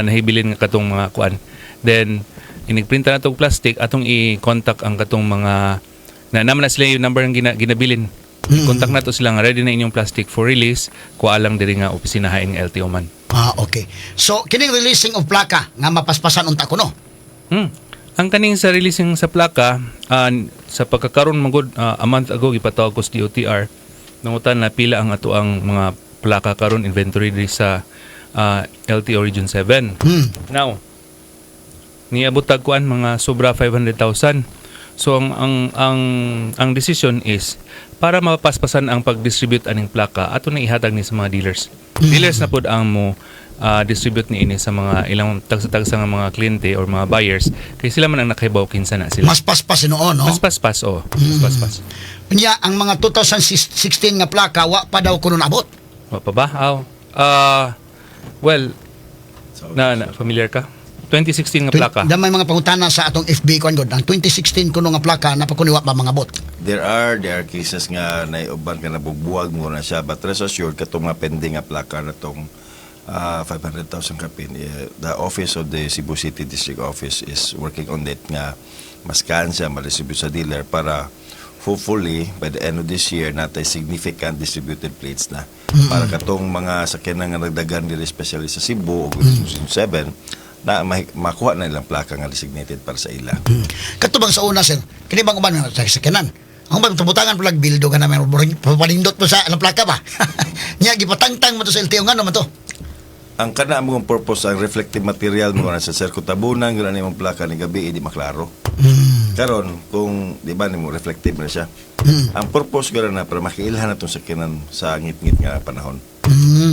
nahibilin nga katong mga kuan. Then inigprinta na tong plastic atong i-contact ang katong mga naman na sila yung number ang ginabilin. Contact na to sila nga ready na inyong plastic for release, kuha lang diri nga opisina haing LTO man. Okay. So kining releasing of plaka nga mapaspasan unta kuno. Ang kaning sa releasing sa plaka sa pagkakaroon magud a month ago gipatawag ko sa DOTR nangutan na pila ang ato ang mga plaka karon inventory diri sa LTO Region 7. Now niabot tag kuan mga sobra 500,000. So ang decision is para mapaspasan ang pag-distribute aning plaka ato na ihatag ni sa mga dealers. Dealers na pud ang mo distribute ni ini sa mga ilang tagsa-tagsa nga mga kliyente or mga buyers kay sila man ang nakahibaw kinsa na sila. Mas paspas noon, no? Mas paspas. Mas paspas. Nya ang mga 2016 nga plaka wa pa daw kuno nabot. Wa pa ba? Well, na familiar ka? 2016 nga plaka. May mga pangutana sa atong FB kon god. Ang 2016 kuno nga plaka napakuniwa pa mga bot. There are cases nga naiuban ka nabugbuwag mo na siya, but rest assured katong mga pending nga plaka na tong 500,000 kapin. The office of the Cebu City District Office is working on it nga mas siya ma-distribute sa dealer para hopefully by the end of this year natay significant distributed plates na para katong mga sakyanan nga nagdagan diri especially sa Cebu o 7 na makuha na ilang plaka nga designated para sa ila. Katubang sa una, sir, kini bang uban sa sakyanan? Ang bang tubutangan pala bildo ka naman, papalindot mo sa alang plaka ba? Nya, gipatangtang mo to sa LTO, nga naman to? Ang kana mong purpose, ang reflective material mo na sa circuit tabunan, gano'n yung plaka ni gabi, hindi maklaro. Karon kung, di ba, mo reflective na siya. Ang purpose gano'n na para makiilhan na itong sakyanan sa ngit-ngit nga panahon.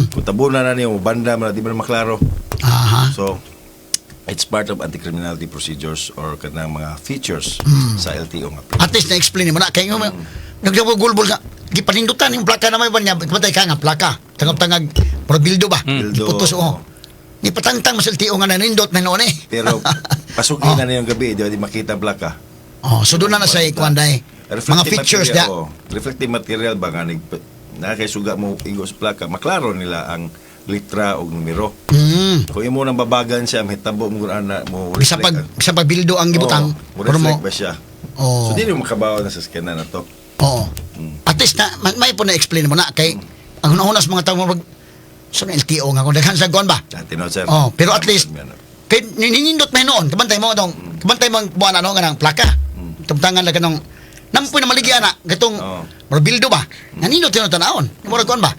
Kung tabunan na niyo, banda mo na, di ba na maklaro? Aha. So, it's part of anti-criminality procedures or kanang mga features sa LTO nga. At least na-explain mo na. Kaya nga, nagpagulbol ka, gipanindutan yung plaka naman ba niya, kapatay ka nga, plaka. Tangag-tangag, pero bildo ba? Bildo. Iputos, ipatangtang mas LTO nga nanindot na noon eh. Pero, pasukin na yung gabi, di makita ang plaka. So doon na sa ikwanday. Mga features da. Reflective material ba nga, nakakaisuga mo ingo sa plaka, maklaro nila ang litra o numero. Kung imo nang babagan siya, mahitabo mo na mo Bisa pag bildo ang gibutang. Mo reflect ba siya? So, di mo makabawa na sa scanner na to. Oo. At least na, may po na-explain mo na kay ang hunas mga tao mag so na LTO nga kung daghan sa guan ba? Tino, sir. Pero at least kay ninindot may noon, kabantay mo tong kabantay mo buwan ano nga ng plaka. Tumtangan lang kanong nampoy na maligya na gatong bildo ba? Naninindot yun tanawon. Mura guan ba?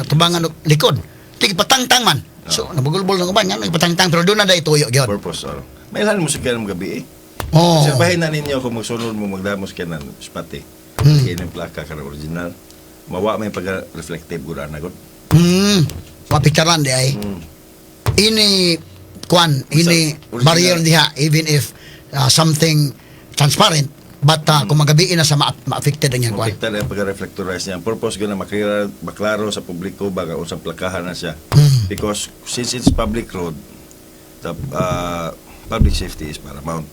Tubangan likod. Tigi patangtang man. So nabugulbol ng uban yan, patangtang pero doon na dai tuyo gyud. Purpose. May lan mo sa kanang gabi eh. Sir, bahin na ninyo kung magsunod mo magdamos ka ng spati. Kaya yung plaka ka na original. Mawa may pag-reflective gura na gud. Mapicturean di ay. Ini barrier diha even if something transparent but kung magabiin na sa ma-affected ang yan kwan. Affected ang pag-reflectorize niya. Ang purpose ko na maklaro sa publiko baga unsang plakahan na siya. Because since it's public road, the public safety is paramount.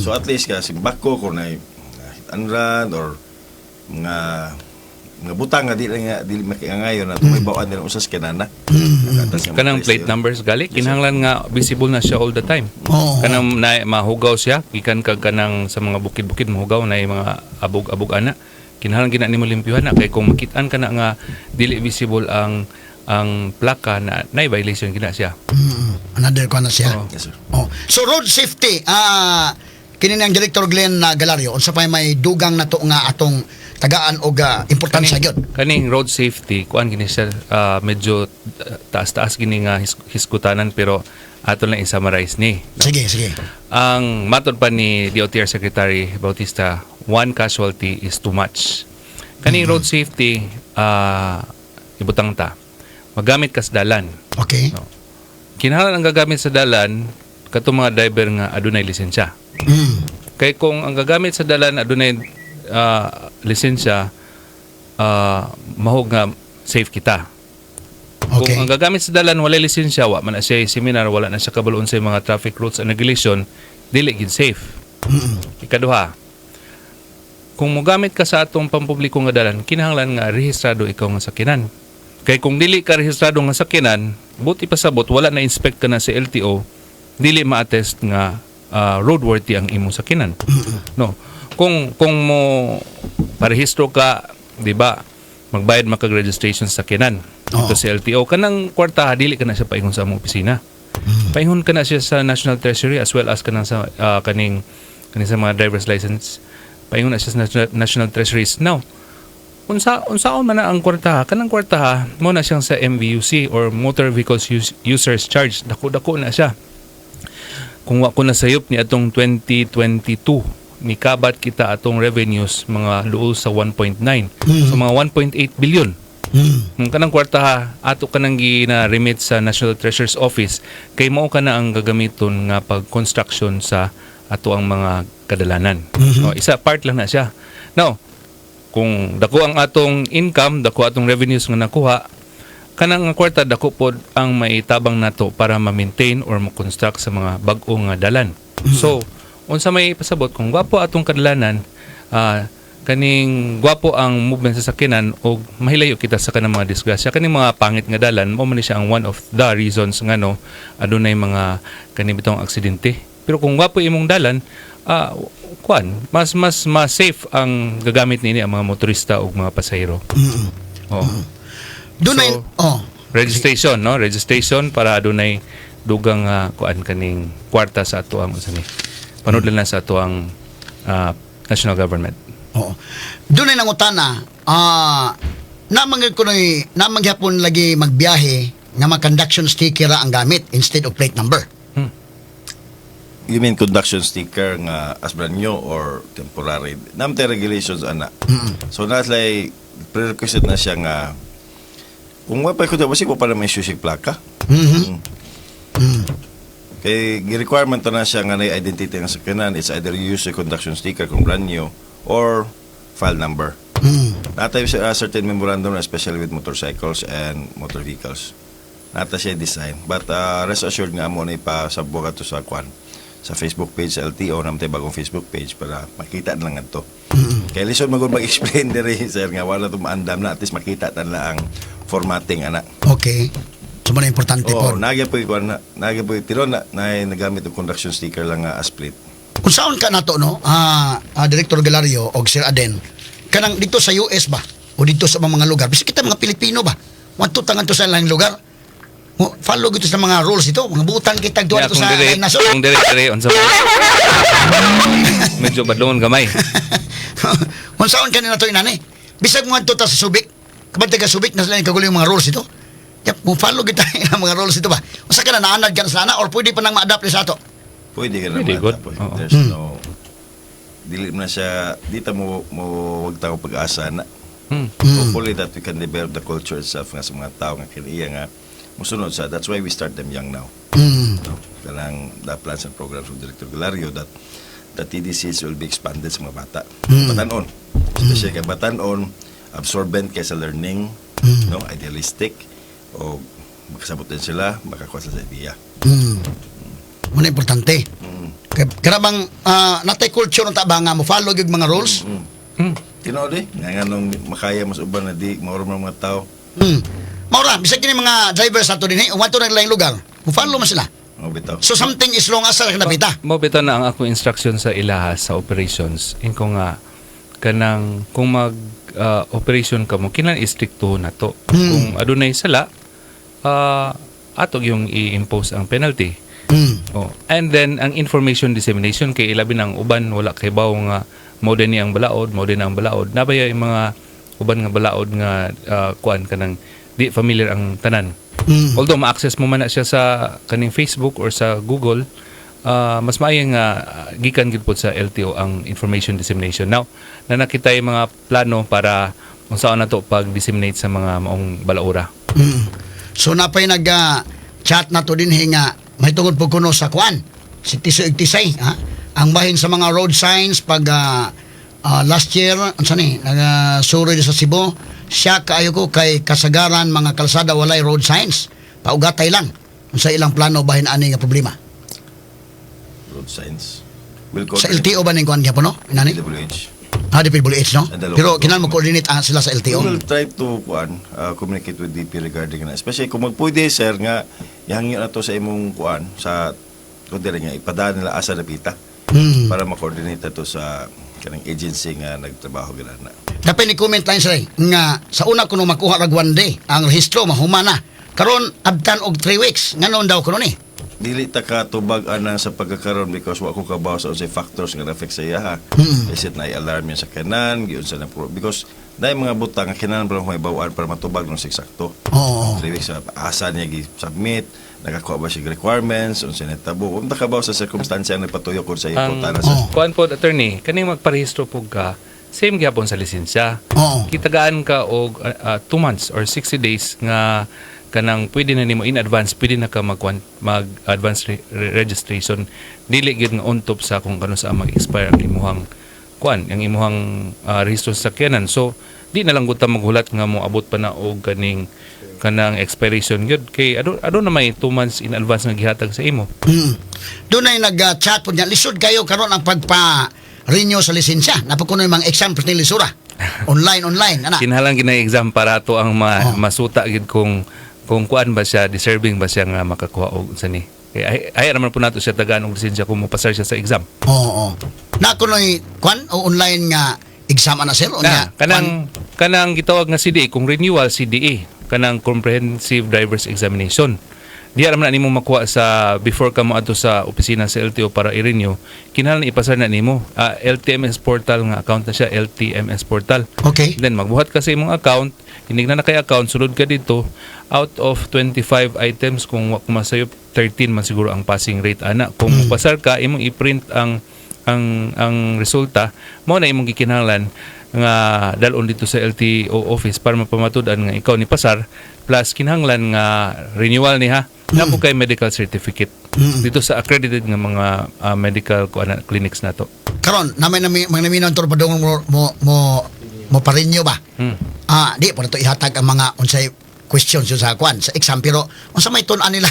So at least kasi bako kung na hit-and-run or mga butang nga dili makiangayon na may bawaan nila usas kinana. Kanang plate numbers gali kinahanglan nga visible na siya all the time. Kanang mahugaw siya gikan kag kanang sa mga bukid-bukid mahugaw na mga abog-abog ana. Kinahanglan gina nimo limpyuhan na kay kung makit-an kana nga dili visible ang plaka na violation gina siya. Another ko na siya. Yes, sir. So road safety, kini ang Director Glenn Galario unsa pa may dugang nato nga atong tagaan og importansya gyud. Kaning road safety kuan gini siya medyo taas-taas gini nga hiskutanan pero ato lang i-summarize ni. Sige. Ang matod pa ni DOTR Secretary Bautista, one casualty is too much. Kaning road safety ibutang ta. Magamit ka sa dalan. Okay. No. Kinahanglan ang gagamit sa dalan katong mga driver nga adunay lisensya. Kay kung ang gagamit sa dalan adunay lisensya, mahog nga safe kita. Okay. Kung ang gagamit sa dalan wala lisensya, wa man na siya seminar, wala na siya kabulon sa mga traffic rules and regulation, dili gid safe. Ikaduha, kung mogamit ka sa atong pampubliko nga dalan, kinahanglan nga rehistrado ikaw nga sakyanan. Kay kung dili ka rehistrado nga sakyanan, buti pasabot wala na inspect ka na sa LTO, dili ma-attest nga roadworthy ang imong sakyanan. No. Kung mo parehistro ka, di ba, magbayad makag-registration sa sakyanan dito sa LTO, kanang kwarta dili ka na siya paingon sa among opisina. Paingon ka na siya sa National Treasury as well as kanang sa kaning sa mga driver's license. Paingon na siya sa National Treasuries. Now, unsaon man na ang kwarta, kanang kwarta mo na siyang sa MVUC or Motor Vehicles Users Charge. Dako-dako na siya. Kung wako na sayop ni atong 2022, nikabat kita atong revenues mga luol sa 1.9. So mga 1.8 billion. Kung kanang kwarta ato kanang gina-remit sa National Treasurer's Office, kay mao kana ang gagamiton nga pag-construction sa ato ang mga kadalanan. Isa part lang na siya. Now, kung dako ang atong income, dako atong revenues nga nakuha, kanang kwarta dako pod ang maitabang nato para ma-maintain or ma-construct sa mga bag-o nga dalan. So, unsa may pasabot kung gwapo atong kadalanan, kaning gwapo ang movement sa sakyanan o mahilayo kita sa kanang mga disgrasya, kaning mga pangit nga dalan mao man ni siya ang one of the reasons nga no adunay mga kaning bitong aksidente. Pero kung gwapo imong dalan, mas safe ang gagamit nini ang mga motorista o mga pasahero. Oh. Dunay Registration, no? Registration para adunay dugang kaning kwarta sa ato ang usani. Panudlan na sa ato ang national government. Oo. Dunay nangutana, namang gyapon lagi magbiyahe nga mag-conduction sticker ang gamit instead of plate number. You mean conduction sticker nga as brand new or temporary? Namte regulations ana. So naslay prerequisite na siya nga kung wapay ko daw ko para may susig plaka. Kay requirement na siya nga na identity ng sakyanan, it's either you use a conduction sticker kung brand new or file number. Natay siya certain memorandum especially with motorcycles and motor vehicles. Nata siya design. But rest assured nga mo na ipasabwa ka to sa kwan sa Facebook page sa LTO, naman bagong Facebook page para makita na lang ito. Kaya lison mag-explain diri sir nga wala ito maandam na at least makita na ang formatting ana. Okay. So man importante po. Nagya po tiro na nagamit ang conduction sticker lang as plate. Kung saan ka nato no, Director Galario o Sir Aden, kanang dito sa US ba o dito sa mga lugar, bisig kita mga Pilipino ba? Wanto tangan to sa ilang lugar. Follow gito sa mga rules ito, mga butan kita duwa dito sa naso. Kung dire unsa medyo badlongon gamay. Kung saan kanina to inani, bisag mo adto ta sa Subic, kabantay ka Subic na sila kagulo yung mga rules ito. Yap, mo follow kita ang mga rules ito ba? Usa ka na naanad ka na sana or pwede pa nang ma-adapt sa ato? Pwede ka na ma-adapt. There's no dili na siya dito mo wag tayo pag-asa na. Hopefully that we can develop the culture itself nga sa mga tao nga kiniya nga musunod sa. That's why we start them young now. No? Kanang the plans and programs of Director Galario that the TDCs will be expanded sa mga bata. Batanon. Especially kay batanon, absorbent kay sa learning, no, idealistic, o makasabot din sila, makakuha sa idea. Muna importante. Karabang natay culture ng taba nga mo follow yung mga rules. Tinood nga nung makaya mas uban na di maurong mga tao. Maura, bisag kini mga drivers ato din, umato na laing lugar. Mo-follow man sila. Bitaw. So something is wrong asa kinapita. Mo bitaw na ang ako instruction sa ilaha sa operations. Inko nga kanang kung mag operation ka mo kinahanglan istrikto na to. Kung adunay sala atog yung i-impose ang penalty. And then ang information dissemination kay ilabi ng uban wala kay baw nga mao din ang balaod, nabaya yung mga uban nga balaod nga kuan kanang di familiar ang tanan. Although ma-access mo man na siya sa kaning Facebook or sa Google, mas maayong gikan gid pod sa LTO ang information dissemination. Now, na nakita yung mga plano para kung saan na to pag-disseminate sa mga maong balaura. So napay nag-chat na to din nga may tungod po kuno sa kwan. Si Tiso Igtisay, ang bahin sa mga road signs pag last year, nag-survey sa Cebu, siya kaayo ko kay kasagaran mga kalsada walay road signs. Paugatay lang sa ilang plano bahin ani nga problema. Road signs. Sa LTO ba ning kuan gyapon no? Inani? DWH. DPWH no? Pero kinahanglan mo coordinate sila sa LTO. We will try to communicate with DP regarding na. Especially kung magpwede sir nga ihangyo na to sa imong kuan sa kundi nga ipadaan nila asa napita para ma-coordinate to sa kanang agency nga nagtrabaho gina na. Dapat ni comment line sila nga sa una kuno makuha rag 1 day ang rehistro mahumana. Karon abtan og 3 weeks. Nganon daw kuno ni? Dili ta ka tubag ana sa pagkakaroon because wa ko kabaw sa unsay factors nga affect sa iya. Is it na alarm yan sa kanan, giun sa na because dai mga butang nga kinahanglan para may bawaan para matubag ng eksakto. 3 weeks sa asa niya gi-submit, nakakuha ba siya requirements, unsay natabo. Kung nakabaw sa circumstansya nga nagpatuyo ko sa iyo na sa kuan pod attorney, kaning magparehistro pog ka same gyapon sa lisensya. Kitagaan ka og 2 months or 60 days nga kanang pwede na nimo in advance, pwede na ka mag-advance registration dili gid nga on top sa kung kano sa mag-expire ang imuhang kuan, ang imuhang rehistro sa sakyanan. So di na lang gud ta maghulat nga mo abot pa na og kanang expiration gyud kay ado na may 2 months in advance nga gihatag sa imo. Doon ay nag-chat po niya. Lisod kayo karon ang renew sa lisensya. Napakuno yung mga exam pati lisura. Online, ana. Kinahanglan gina exam para ato ang masuta gid kung kuan ba siya, deserving ba siya nga makakuha og sa ni. Ay naman po nato siya tagaan og lisensya kung mopasar siya sa exam. Oo. Na kunoy kwan o online nga exam ana sir o Na, nya. kanang gitawag nga CDE, kung renewal CDE, kanang Comprehensive Driver's Examination. Diya naman na nimo makuha sa before ka mo adto sa opisina sa LTO para i-renew, kinahanglan ipasar na nimo. LTMS portal nga account na siya, LTMS portal. Okay. Then magbuhat ka sa imong account, hinig na kay account, sulod ka dito, out of 25 items kung kumasayop 13 man siguro ang passing rate ana. Kung pasar ka, imong i-print ang resulta, mao na imong gikinahanglan nga dalon dito sa LTO office para mapamatud-an nga ikaw ni pasar, plus kinahanglan nga renewal ni ha. Namo kay medical certificate dito sa accredited nga mga medical clinics nato. Karon namay mga naminaw torpadong mo parinyo ba? Di po to ihatag ang mga unsay questions yun sa kwan sa exam, pero unsa may tun-an nila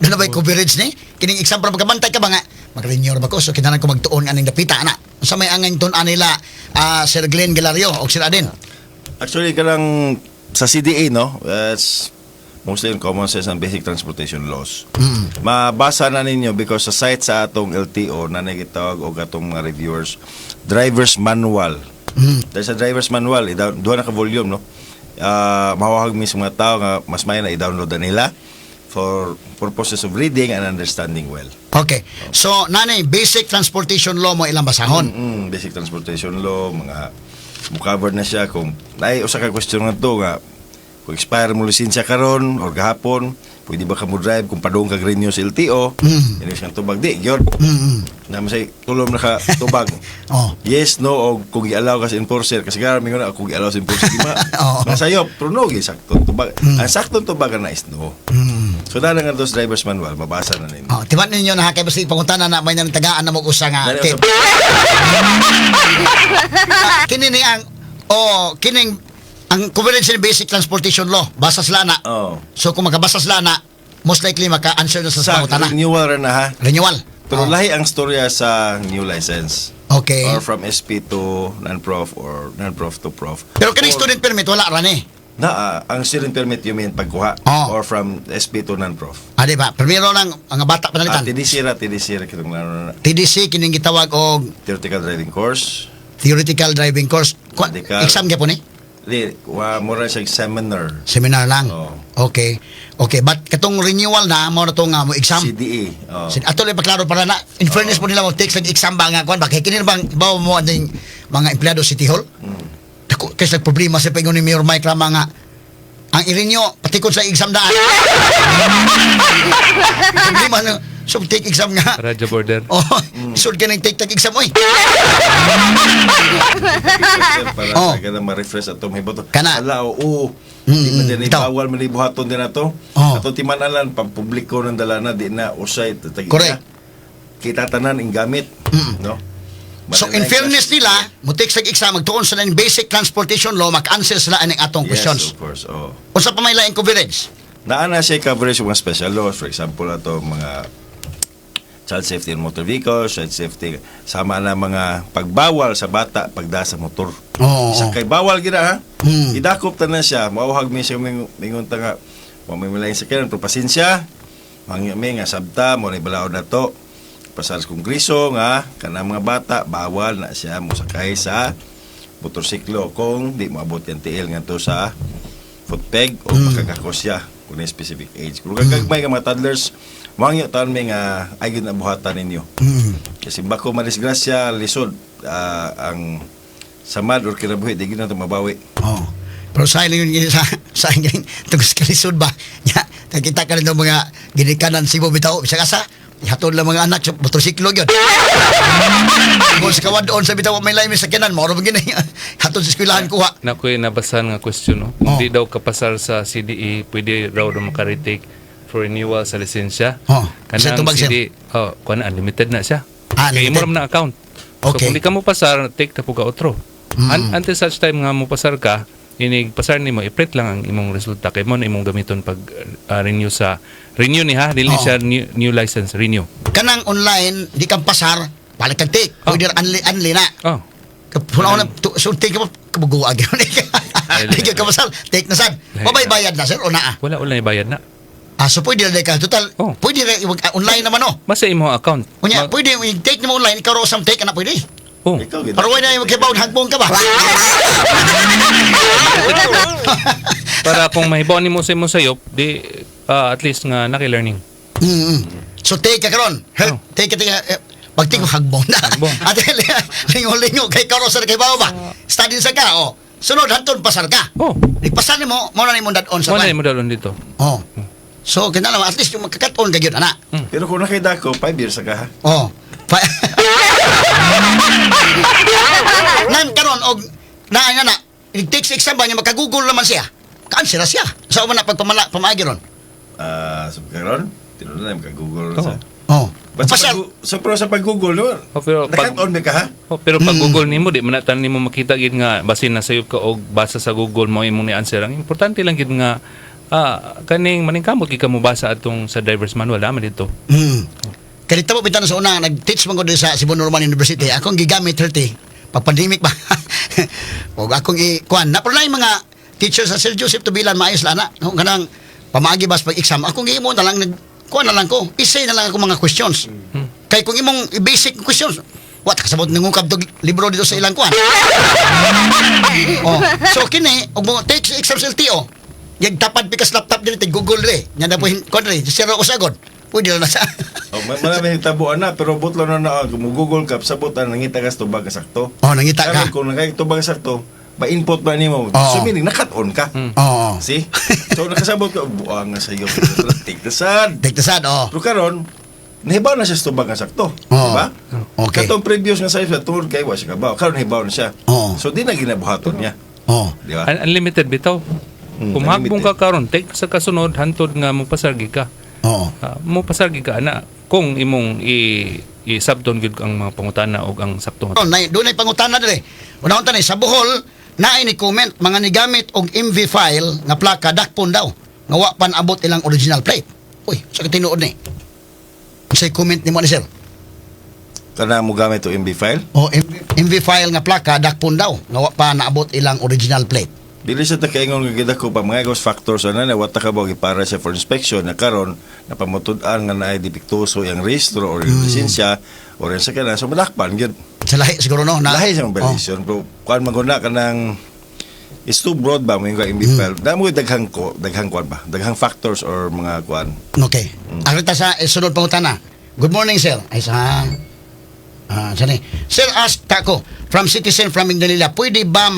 doon na ba coverage ni kining exam para magkabantay ka ba nga mag-renew ba ko, so kinahanglan ko magtuon aning dapita ana. Unsa may angay tun-an nila Sir Glenn Galario o Sir Aden? Actually, kanang sa CDA, no, it's mostly in common sense and basic transportation laws. Mabasa na ninyo because sa site sa atong LTO na nagitawag o atong mga reviewers, driver's manual. There's a driver's manual, duha na ka volume, no. Mawahag mismo mga tao nga mas may na i-download na nila for purposes of reading and understanding well. Okay. So nanay basic transportation law mo ilang basahon? Basic transportation law, mga mo-cover na siya kung ay usa ka question nga to nga kung expire mo lisensya karon or gahapon, pwede ba ka mo drive kung padung ka renew sa LTO? Inis kang tubag di gyud. Naman say tulom na ka tubag. Yes, no, o kung i-allow ka sa enforcer kasi gara mingon ako kung i-allow sa enforcer di ba? Nasayop, pero no, sakto tubag. Ang sakto tubag na is no. So dala nga dos driver's manual, mabasa na ninyo. Tiban ninyo na kay basta pangutana na may nang tagaan na mo usa nga tip. Kini ni ang kining ang coverage ni basic transportation law basa sila na. So kung magabasa sila na, most likely maka-answer na sa pangutana. Renewal rin na ha. Renewal. Pero lahi ang storya sa new license. Okay. Or from SP to non-prof or non-prof to prof. Pero kining student permit wala ra ni. Ang student permit you mean pagkuha or from SP to non-prof. Di ba? Primero lang ang bata panalitan. TDC kitong laro na. TDC kining gitawag og Theoretical driving course. Medical. Exam gyapon ni? Mura siya Seminar lang. Okay. But katong renewal na mo na to nga mo exam. CDE. Ato lang paklaro para na in fairness mo nila mo take sa exam ba nga kwan ba kay kini bang bawo mo aning mga empleyado City Hall. Dako kay sa problema sa pingon ni Mayor Mike Rama nga ang i-renew pati ko sa exam daan. Problema na so take exam nga. Radyo border. Sud ka nang take exam oy. Para ka na ma-refresh ato may boto. Kana. Ala di man din bawal man ibuhaton din ato. Ato timanalan pampubliko ng dala na di na usay tatagi. Correct. Kita tanan ing gamit, no? So in fairness nila, mo take sa exam magtuon sa ng basic transportation law mak-answer sila aning atong questions. Yes, of course. Unsa pa may laing coverage? Naana siya coverage ng mga special laws, for example ato mga child safety in motor vehicles, child safety sama na mga pagbawal sa bata pagda sa motor. Sa kay bawal gina ha. Idakop ta na siya, mauhag mi siya mingon ta nga may lain sa kanan pero pasensya. May nga sabta mo ni balaod na to. Pasar sa kongreso nga kanang mga bata bawal na siya mosakay sa motorsiklo kung di moabot yan tiil ngadto sa footpeg o makagakos siya kung may specific age. Kung kagagmay ka mga toddlers, mangyo taon may nga ay na buhatan ninyo. Kasi bako madisgrasya lisod ang samad or kinabuhi di gina mabawi. Pero sa ilin yun sa ingin tugos kalisod ba? Kita ka rin mga ginikanan si bitaw bisa kasa hatod lang mga anak sa motorsiklo gyud. Kung sa kawad on sa bitaw may lain sa kanan mo ro gina hatod sa eskwelahan kuha. Nakoy nabasan nga question no. Hindi daw kapasar sa CDE pwede raw daw maka-retake for renewal sa lisensya. Kanang CDE kuan unlimited na siya. Kay mo na account. So kung di ka mo pasar take ta po ka otro. Until such time nga mo pasar ka inig pasar nimo i-print lang ang imong resulta kay mo na imong gamiton pag renew ni ha dili siya new license renew. Kanang online di kang pasar palit kag take. Pwede anli na. Oh. Kapuna na so take mo kabuguag yun. Hindi ka masal, take na sad. Babay bayad na sir o naa. Wala bayad na. So pwede na ka total. Oh. Pwede na online naman oh. Basta imo account. Unya, pwede take mo online ikaw raw sam take ana pwede. Oh. Ikaw gid. Pero wala na magkibaw hagbong ka ba? Para kung mahibaw nimo sa imong sayop, di at least nga naki-learning. So take ka karon. Oh. Take ka pagti ko hagbong na. Hagbong. At lingo kay karon sa kay bawo ba. Study sa ka oh. Sunod hanton pasar ka. Oh. Ipasar nimo mo na nimo dadon sa Wala ban. mo dalon dito. Oh. So kinala at least yung magkakaton ka gyud ana. Pero kung nakita ko 5 years ka ha. Oh. Nan karon og na it takes exam ba niya makagugol naman siya. Cancel na siya. Sa man na pamaagi ron. Sa karon, tinuro na ka Google Oh. sa. Oh. But Pasal sa pag-Google no. Oh, pero pag Nakat-on ka ha. pero pag Google nimo di man tan nimo makita gid nga basin na sayop ka og basa sa Google mo imong ni answer. Ang importante lang gid nga kaning maningkamot gid ka mo basa atong sa driver's manual man dito. Kalita mo bitan sa una nag-teach man ko din sa Cebu Normal University. Akong gigamit 30 pag pandemic ba. Og akong kuan na pero na yung mga teacher sa Sir Joseph Tubilan maayos la na. No kanang pamaagi bas pag exam akong giimo na lang kuan na lang ko. Isay na lang ako mga questions. Kay kung imong basic questions what kasabot nangungkab tog libro dito sa ilang kuan. Oh, so kini og mo take sa exam sa LTO. Yung tapad pikas laptop din tig Google re. Nya na po kuan re, sira ko sagod. Pwede na sa. Marami tabuan na pero butlo na kung Google ka sabutan nangita ka sa tubag ka sakto. Oh, nangita ka. Karon kung nagay-tubag ka sakto, ba-input ba nimo? Oo. So meaning nakat-on ka. Oo. See? So nakasabot ka buang nga sa iyo. Take the sun. Take the sad, oh. Pero karon nahibaw na siya sa tubag nga sakto, Oo. di ba? Okay. Katong previous nga sa tungod kay wa siya kabaw. Karon nahibaw na siya. Oo. So di na ginabuhaton niya, Oh. di ba? Unlimited bitaw. Kung hagbong unlimited. ka karon, take sa kasunod hantod nga mo pasargi ka. Oo. Mo pasargi ka ana kung imong i-subdon gid ang mga pangutana og ang sakto nga. Doon ay pangutana dire. Unahon tanay sa Bohol, naay ni comment mga nigamit og MV file nga plaka dakpon daw. Nga wa pan abot ilang original plate. Uy, sa tinuod ni. Say comment nimo ni sir. Kana mo gamit to MB file. O MV file nga plaka dakpon daw. Nga wa pa naabot ilang original plate. Dili sa takaingon nga gid ako pa mga ghost factors ana na wata ka ba para siya for inspection na karon napamutud-an nga naay dipiktuso yang rehistro or yung lisensya or yung sa kana so madakpan gyud. Sa lahi siguro no na. Lahi sa violation pero kuan maguna ka ng is too broad ba mo yung MB file. Damo daghang kuan ba? Daghang factors or mga kuan. Okay. Arita sa sunod pangutana. Good morning, sir. Ay sa sani. Sir, ask tako from citizen from Mindanila, pwede ba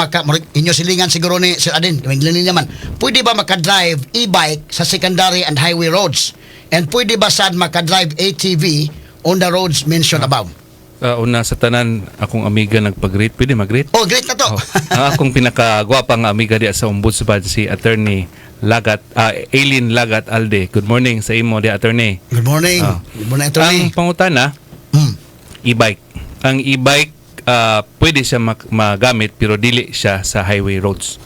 inyo silingan siguro ni Sir Adin, Mindanila man. Pwede ba maka-drive e-bike sa secondary and highway roads? And pwede ba sad maka-drive ATV on the roads mentioned above? Una sa tanan akong amiga nagpag-rate, pwede mag-rate. Oh, great na to. Ang akong pinakagwapa nga amiga diya sa Ombudsman si Attorney Lagat, Aileen Lagat Alde. Good morning sa imo di Attorney. Good morning. Oh. Good morning, attorney. Ang pangutana, e-bike. Ang e-bike pwede siya magamit pero dili siya sa highway roads.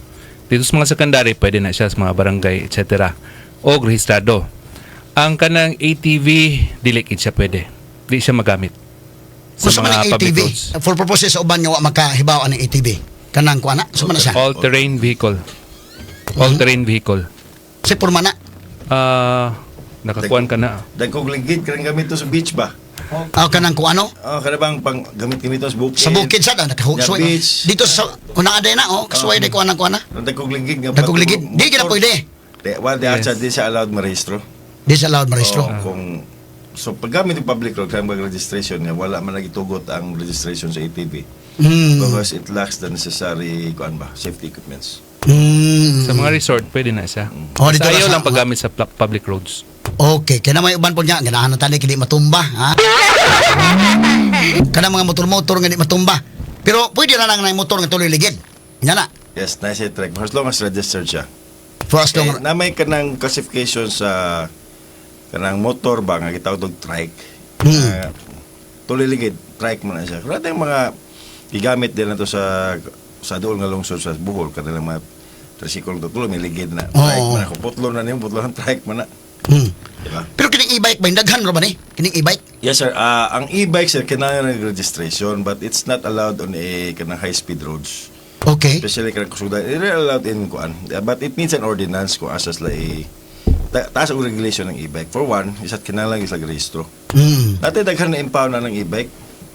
Dito sa mga secondary pwede na siya sa mga barangay etc. O rehistrado. Ang kanang ATV dili kid siya pwede. Di siya magamit sa Gusto man mga ng public ATV. roads. For purposes sa uban nga wa makahibaw ang ATV. Kanang kuana, so man na siya. All-terrain vehicle. All-terrain vehicle. Si Purmana. Nakakuan ka na. Dagkog ligid kanang gamit to sa beach ba? Kanang kuano? Kada bang pang gamit to sa bukid. Sa bukid sad nakahugsoy. Yeah, beach. Dito sa una aday na kasuway day kuana kuana. Dagkog ligid nga. Dagkog ligid. Di gina pwede. Di acha di siya allowed marehistro. Di sa allowed marehistro. Kung so paggamit ng public road kaya mag-registration niya wala man nagitugot ang registration sa ATV because it lacks the necessary safety equipments. Sa mga resort, pwede na siya. Dito Sa ayaw sa- lang paggamit sa public roads. Okay, kaya may uban po niya, ganahan na tali kini matumba, ha? Kana mga motor-motor nga di matumba. Pero pwede na lang na yung motor nga tuloy ligid. Nya na. Yes, nice track. As long as registered siya. For us long. Na may kanang classification sa kanang motor ba nga gitawag og trike. Tuloy ligid, trike man na siya. Kaya tayong mga gigamit din na to sa dool nga lungsod sa Bohol kanilang mga tricycle to tuloy may ligid na trike man ako. Putlon na niyo, putlon ng trike man na. Diba? Pero kining e-bike ba, daghan ra ba ni? Kining e-bike? Yes sir, ang e-bike sir kailangan ng registration but it's not allowed on a kanang high speed roads. Okay. Especially kanang kusudan. It's allowed in kuan. But it needs an ordinance ko asas la taas ang regulation ng e-bike. For one, isat kinahanglan is rehistro. Natin daghan na impound na ng e-bike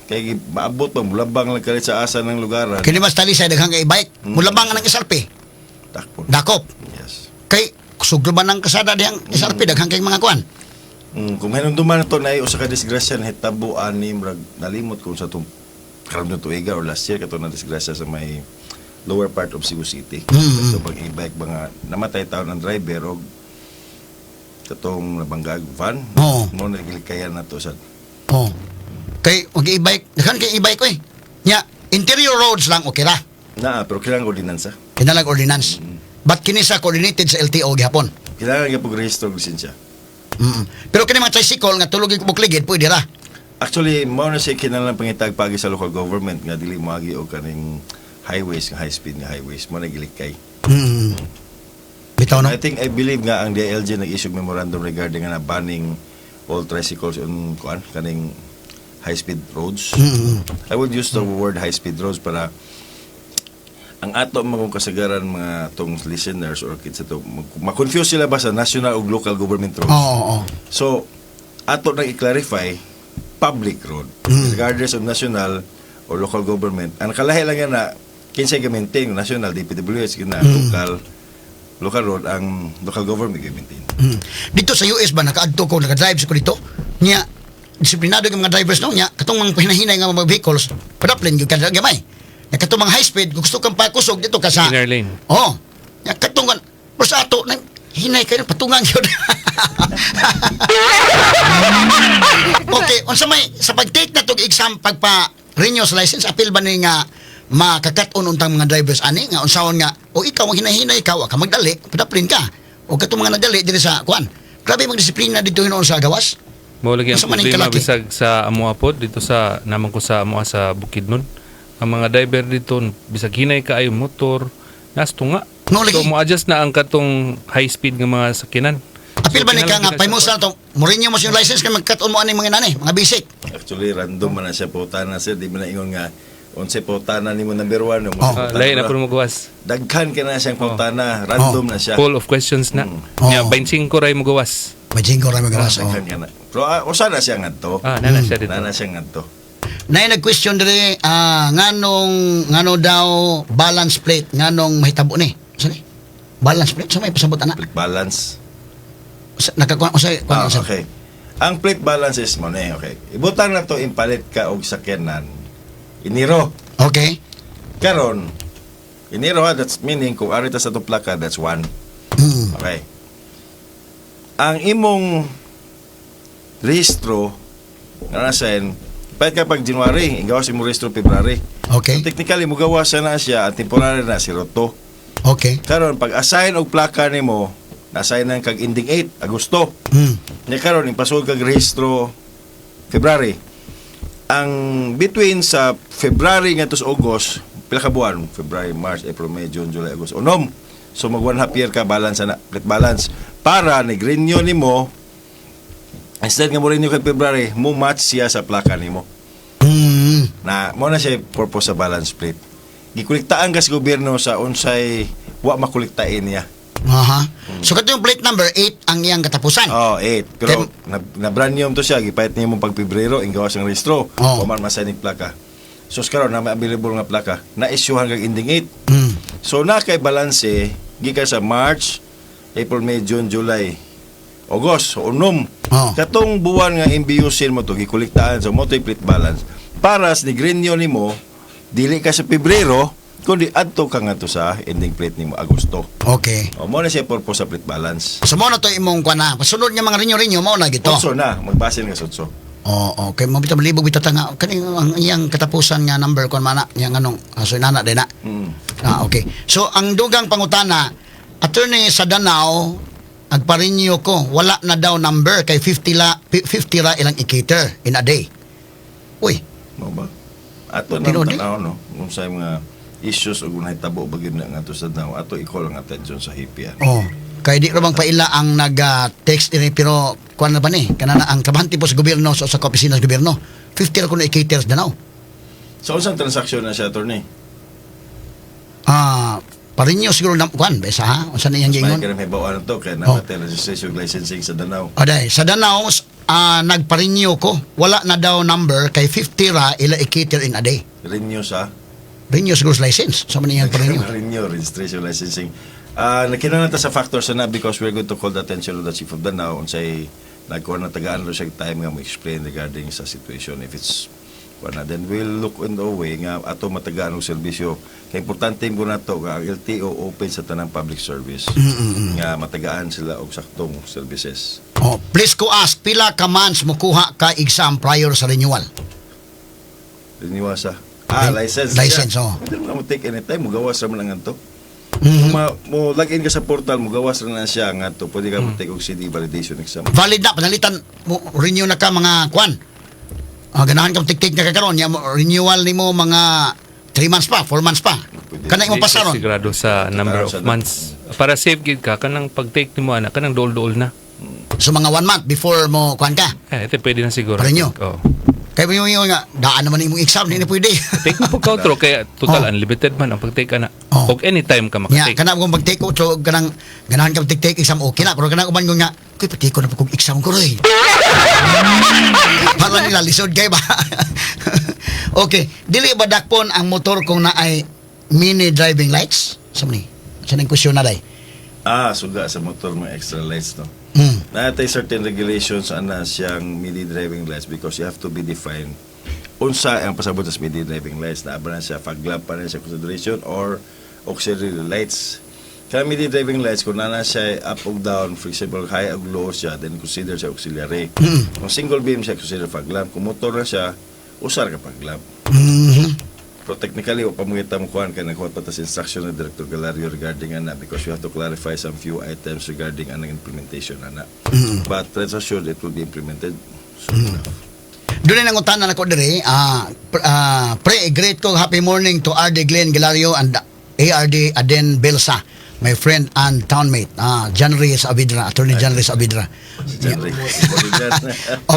kay maabot pa mulabang lang kalit sa asa ng lugaran. Kini mas tali sa daghang kay bike. Mulabang ang SRP. Takpo. Dakop. Yes. Kay suglo man ng kasada dihang SRP daghang kay mga kuan. Kung hinunduman ito na usa ka disgrasya na hitabo anim rag nalimot kung sa itong karamdang tuiga or last year kato na disgrasya sa may lower part of Cebu City. So pag e-bike mga namatay taon ang driver o katong nabanggag van Oo. mo nagilikayan na to sa Oh. Kay og e-bike, daghang kay e-bike ko eh. Nya, interior roads lang okay ra. pero kailangan ordinansa. Kinalag ordinance. But kini sa coordinated sa LTO gihapon. Kailangan nga pag-register og lisensya. Pero kini mga tricycle nga tulog ko bukligid pwede ra. Actually, mo na siya kinahanglan pangitag pagi sa local government nga dili moagi og kaning highways nga high speed nga highways mo nagilikay. Bitaw no. I believe nga ang DILG nag-issue memorandum regarding nga na banning all tricycles on kuan kaning high speed roads. I would use the word high speed roads para ang ato mga kasagaran mga tong listeners or kids ato ma-confuse sila ba sa national o local government roads. Oo. So ato nang i-clarify public road regardless of national or local government. Ang kalahi lang yan na kinsay ga-maintain national DPWH na local road ang local government ga-maintain. Dito sa US ba nakaadto ko naka-drive ko dito. Nya disiplinado yung mga drivers no nya katong mga hinahinay nga mga vehicles padaplin gyud kada gamay. Nya katong mga high speed gusto kang pakusog dito ka sa Inner lane. Oh. Nya katong pero sa ato na hinay kayo patungan gyud. Okay, unsa may sa pag-take na tog exam pagpa renew sa license appeal ba ni nga makakat-on untang mga drivers ani nga unsahon nga o ikaw ang hinahinay ikaw ka magdali padaplin ka o katong mga nadali diri sa kuan. Grabe mag disiplina dito hinuon sa gawas. Mao lagi ang Asa man ang problema kalaki? bisag sa amoa pod dito sa naman ko sa amoa sa Bukidnon. Ang mga driver dito bisag hinay ka ay motor nasto nga. No, lagi. So mo adjust na ang katong high speed nga mga sakinan. Apil ba ni ka nga pay mo sa to mo-renew mo sa yung license kay magkat-on mo ani mga nani mga basic. Actually random man na siya putana sir di man na ingon nga unsa putana nimo number 1 Lain na po magawas. daghan ka na siyang putana random na siya. Full of questions na. Nya 25 ray mo gawas. Majingo ra magawas. Daghan ka na. Pero usa na siya ngadto. Nana siya dito. Nana siya ngadto. Nay nag-question diri ngano daw balance plate nganong mahitabo ni. Sa ni? Balance plate sa may pasabot ana. Plate balance. Nakakuan usay kuan sa. Okay. Ang plate balance is mo na okay. Ibutang na to impalit ka og sakyanan. Iniro. Okay. Karon iniro that's meaning kung arita sa to plaka that's 1. Okay. Ang imong rehistro nga nasen pwede ka pag January, igawas mo rehistro February. Okay. So, technically, mo gawas na siya at temporary na si Roto. Okay. Karon pag assign og plaka nimo, na-assign na kag ending 8 Agosto. Nya karon ipasud kag rehistro February. Ang between sa February nga to sa August, pila ka buwan? February, March, April, May, June, July, August. Unom. So mag 1/2 year ka balance na plate balance para ni-renew nimo. Instead nga mo renew kay February, mo match siya sa plaka nimo. Na mo na siya purpose sa balance plate. Gikolektaan ka sa gobyerno sa unsay wa makolektain niya. Aha. So kato yung plate number 8 ang iyang katapusan. Oh, 8. Pero na brand new to siya, gipahit niya mo pag Pebrero, inggawas ang rehistro. Oh. O man masanig plaka. So karon na may available nga plaka, na-issuehan kag ending 8. So na kay balanse gikan sa March, April, May, June, July, August, so unom. Oh. Katong buwan nga imbiyusin mo to gikolektaan sa multi-plate balance para sa ni-renew nimo dili ka sa Pebrero kundi adto ka nga to sa ending plate nimo Agosto. Okay. O mo na siya purpose sa plate balance. So mo na to imong kuan na. Pasunod nga mga renew mo na gito. Sutso na, magbasin ka sutso. Oo, okay. Mo bitaw malibog bitaw nga kani ang iyang katapusan nga number kon mana nya nganong so nana din na. Okay. So ang dugang pangutana attorney sa Danao agpa-renew ko wala na daw number kay 50 ra ilang i-cater in a day. Uy, Mo ba? Ato na Tinodi? tanaw no, kung sa mga issues o gunay tabo bagid na nga to sa daw ato i-call ang attention sa HIPIA. oh. Kay di ra bang paila ang nag-text ini pero kuan na ba ni? Kanana ang trabahante po sa gobyerno sa opisina sa gobyerno. 50 ra kuno i-cater Danao. So, unsang transaksyon na siya, attorney? Parinyo siguro na kuan besa ha. Unsa na iyang Mas giingon? may bawaan to, kaya namatay registration licensing sa Danao. Oday, sa Danao nagparinyo ko. Wala na daw number kay 50 ra ila i-cater in a day. Renew sa? Renew siguro sa license. Sa man iyang parinyo. Renew, registration licensing. Nakinunan ta sa factors na because we're going to call the attention of the Chief of Danao unsay nagkuha na tagaan lo siya time nga mo explain regarding sa situation. If it's then we'll look in the way nga ato matagaan og serbisyo. Kaya importante mo na to nga ang LTO open sa tanang public service. Nga matagaan sila og saktong services. Please ko ask, pila ka months mo kuha ka exam prior sa renewal? Renewal sa license. License, Pwede mo take anytime, mo gawas ra man ang anto. Kung mo login ka sa portal, mo gawas ra na siya nga to. Pwede ka mo take og CD validation exam. Valid na, panalitan mo, renew na ka mga kwan. Ganahan ka tik-tik na kakaroon. Renewal ni mo mga 3 months pa, 4 months pa. Kanang mo Di ka pasaron. sigurado sa number of months. Para safe gid ka, kanang pag-take nimo ana, kanang dool-dool na. So mga 1 month before mo kwan ka. Ito pwede na siguro. Parinyo? Oo. Kaya mo yung nga, daan naman imong exam, hindi na pwede. Take mo pag outro kaya total unlimited man ang pag-take ana. Og anytime ka Nga, maka-take. kanang kung mag-take ko, so ganahan ka tik-take exam, okay na. Pero kanang uban ko nga, kuy pati ko na pag exam ko rin. Para nila, lisod kayo ba? Okay, dili ba dakpon ang motor kung na ay mini driving lights? Saan ni? Saan ang question na day? Suga sa motor mo extra lights no. Hmm. Natay certain regulations ana siyang mini driving lights because you have to be defined unsa ang pasabot sa mini driving lights na ba na siya fog lamp pa na siya consideration or auxiliary lights. Kaya mini driving lights kung na siya up o down, for example high o low siya, then consider siya auxiliary. Kung single beam siya consider fog lamp, kung motor na siya usar ka fog lamp. Pero technically, o pamungita mo kuhan ka, nagkuha pa sa instruction ng Director Galario regarding ana because you have to clarify some few items regarding anang implementation ana. But rest assured, it will be implemented soon enough. Doon na nangutanan ako dire, great ko happy morning to RD Glenn Galario and ARD Aden Belsa, my friend and townmate, John Reyes Abidra, Attorney John Reyes Abidra. Generally,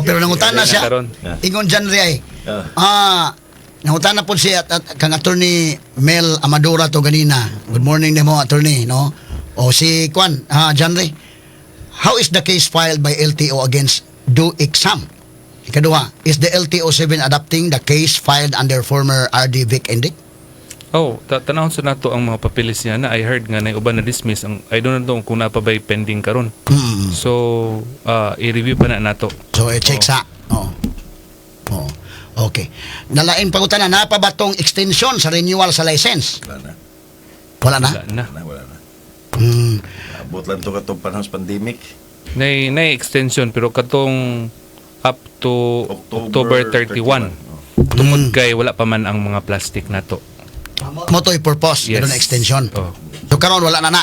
Pero nangutanan siya, Karon. ingon John Reyes, nangutanan po siya at kang Attorney Mel Amadora to ganina. Good morning nimo Attorney, no? O si Kwan, John Reyes, how is the case filed by LTO against Do Exam? Ikaduha, is the LTO7 adopting the case filed under former RD Vic Endic? Tanahon sa nato ang mga papeles niya na I heard nga na uban na dismiss ang I don't know kung napabay pending karon. So i-review pa na nato. So check sa. Okay. Nalain pagutan na pa ba tong extension sa renewal sa license? Wala na. Wala na? Wala na. Mm. Abot lang to katong panahon sa pandemic. Nay extension pero katong up to October 31. Tungod kay wala pa man ang mga plastic nato. Motoy purpose, Yes. yes. Extension. Oh. So karon wala na.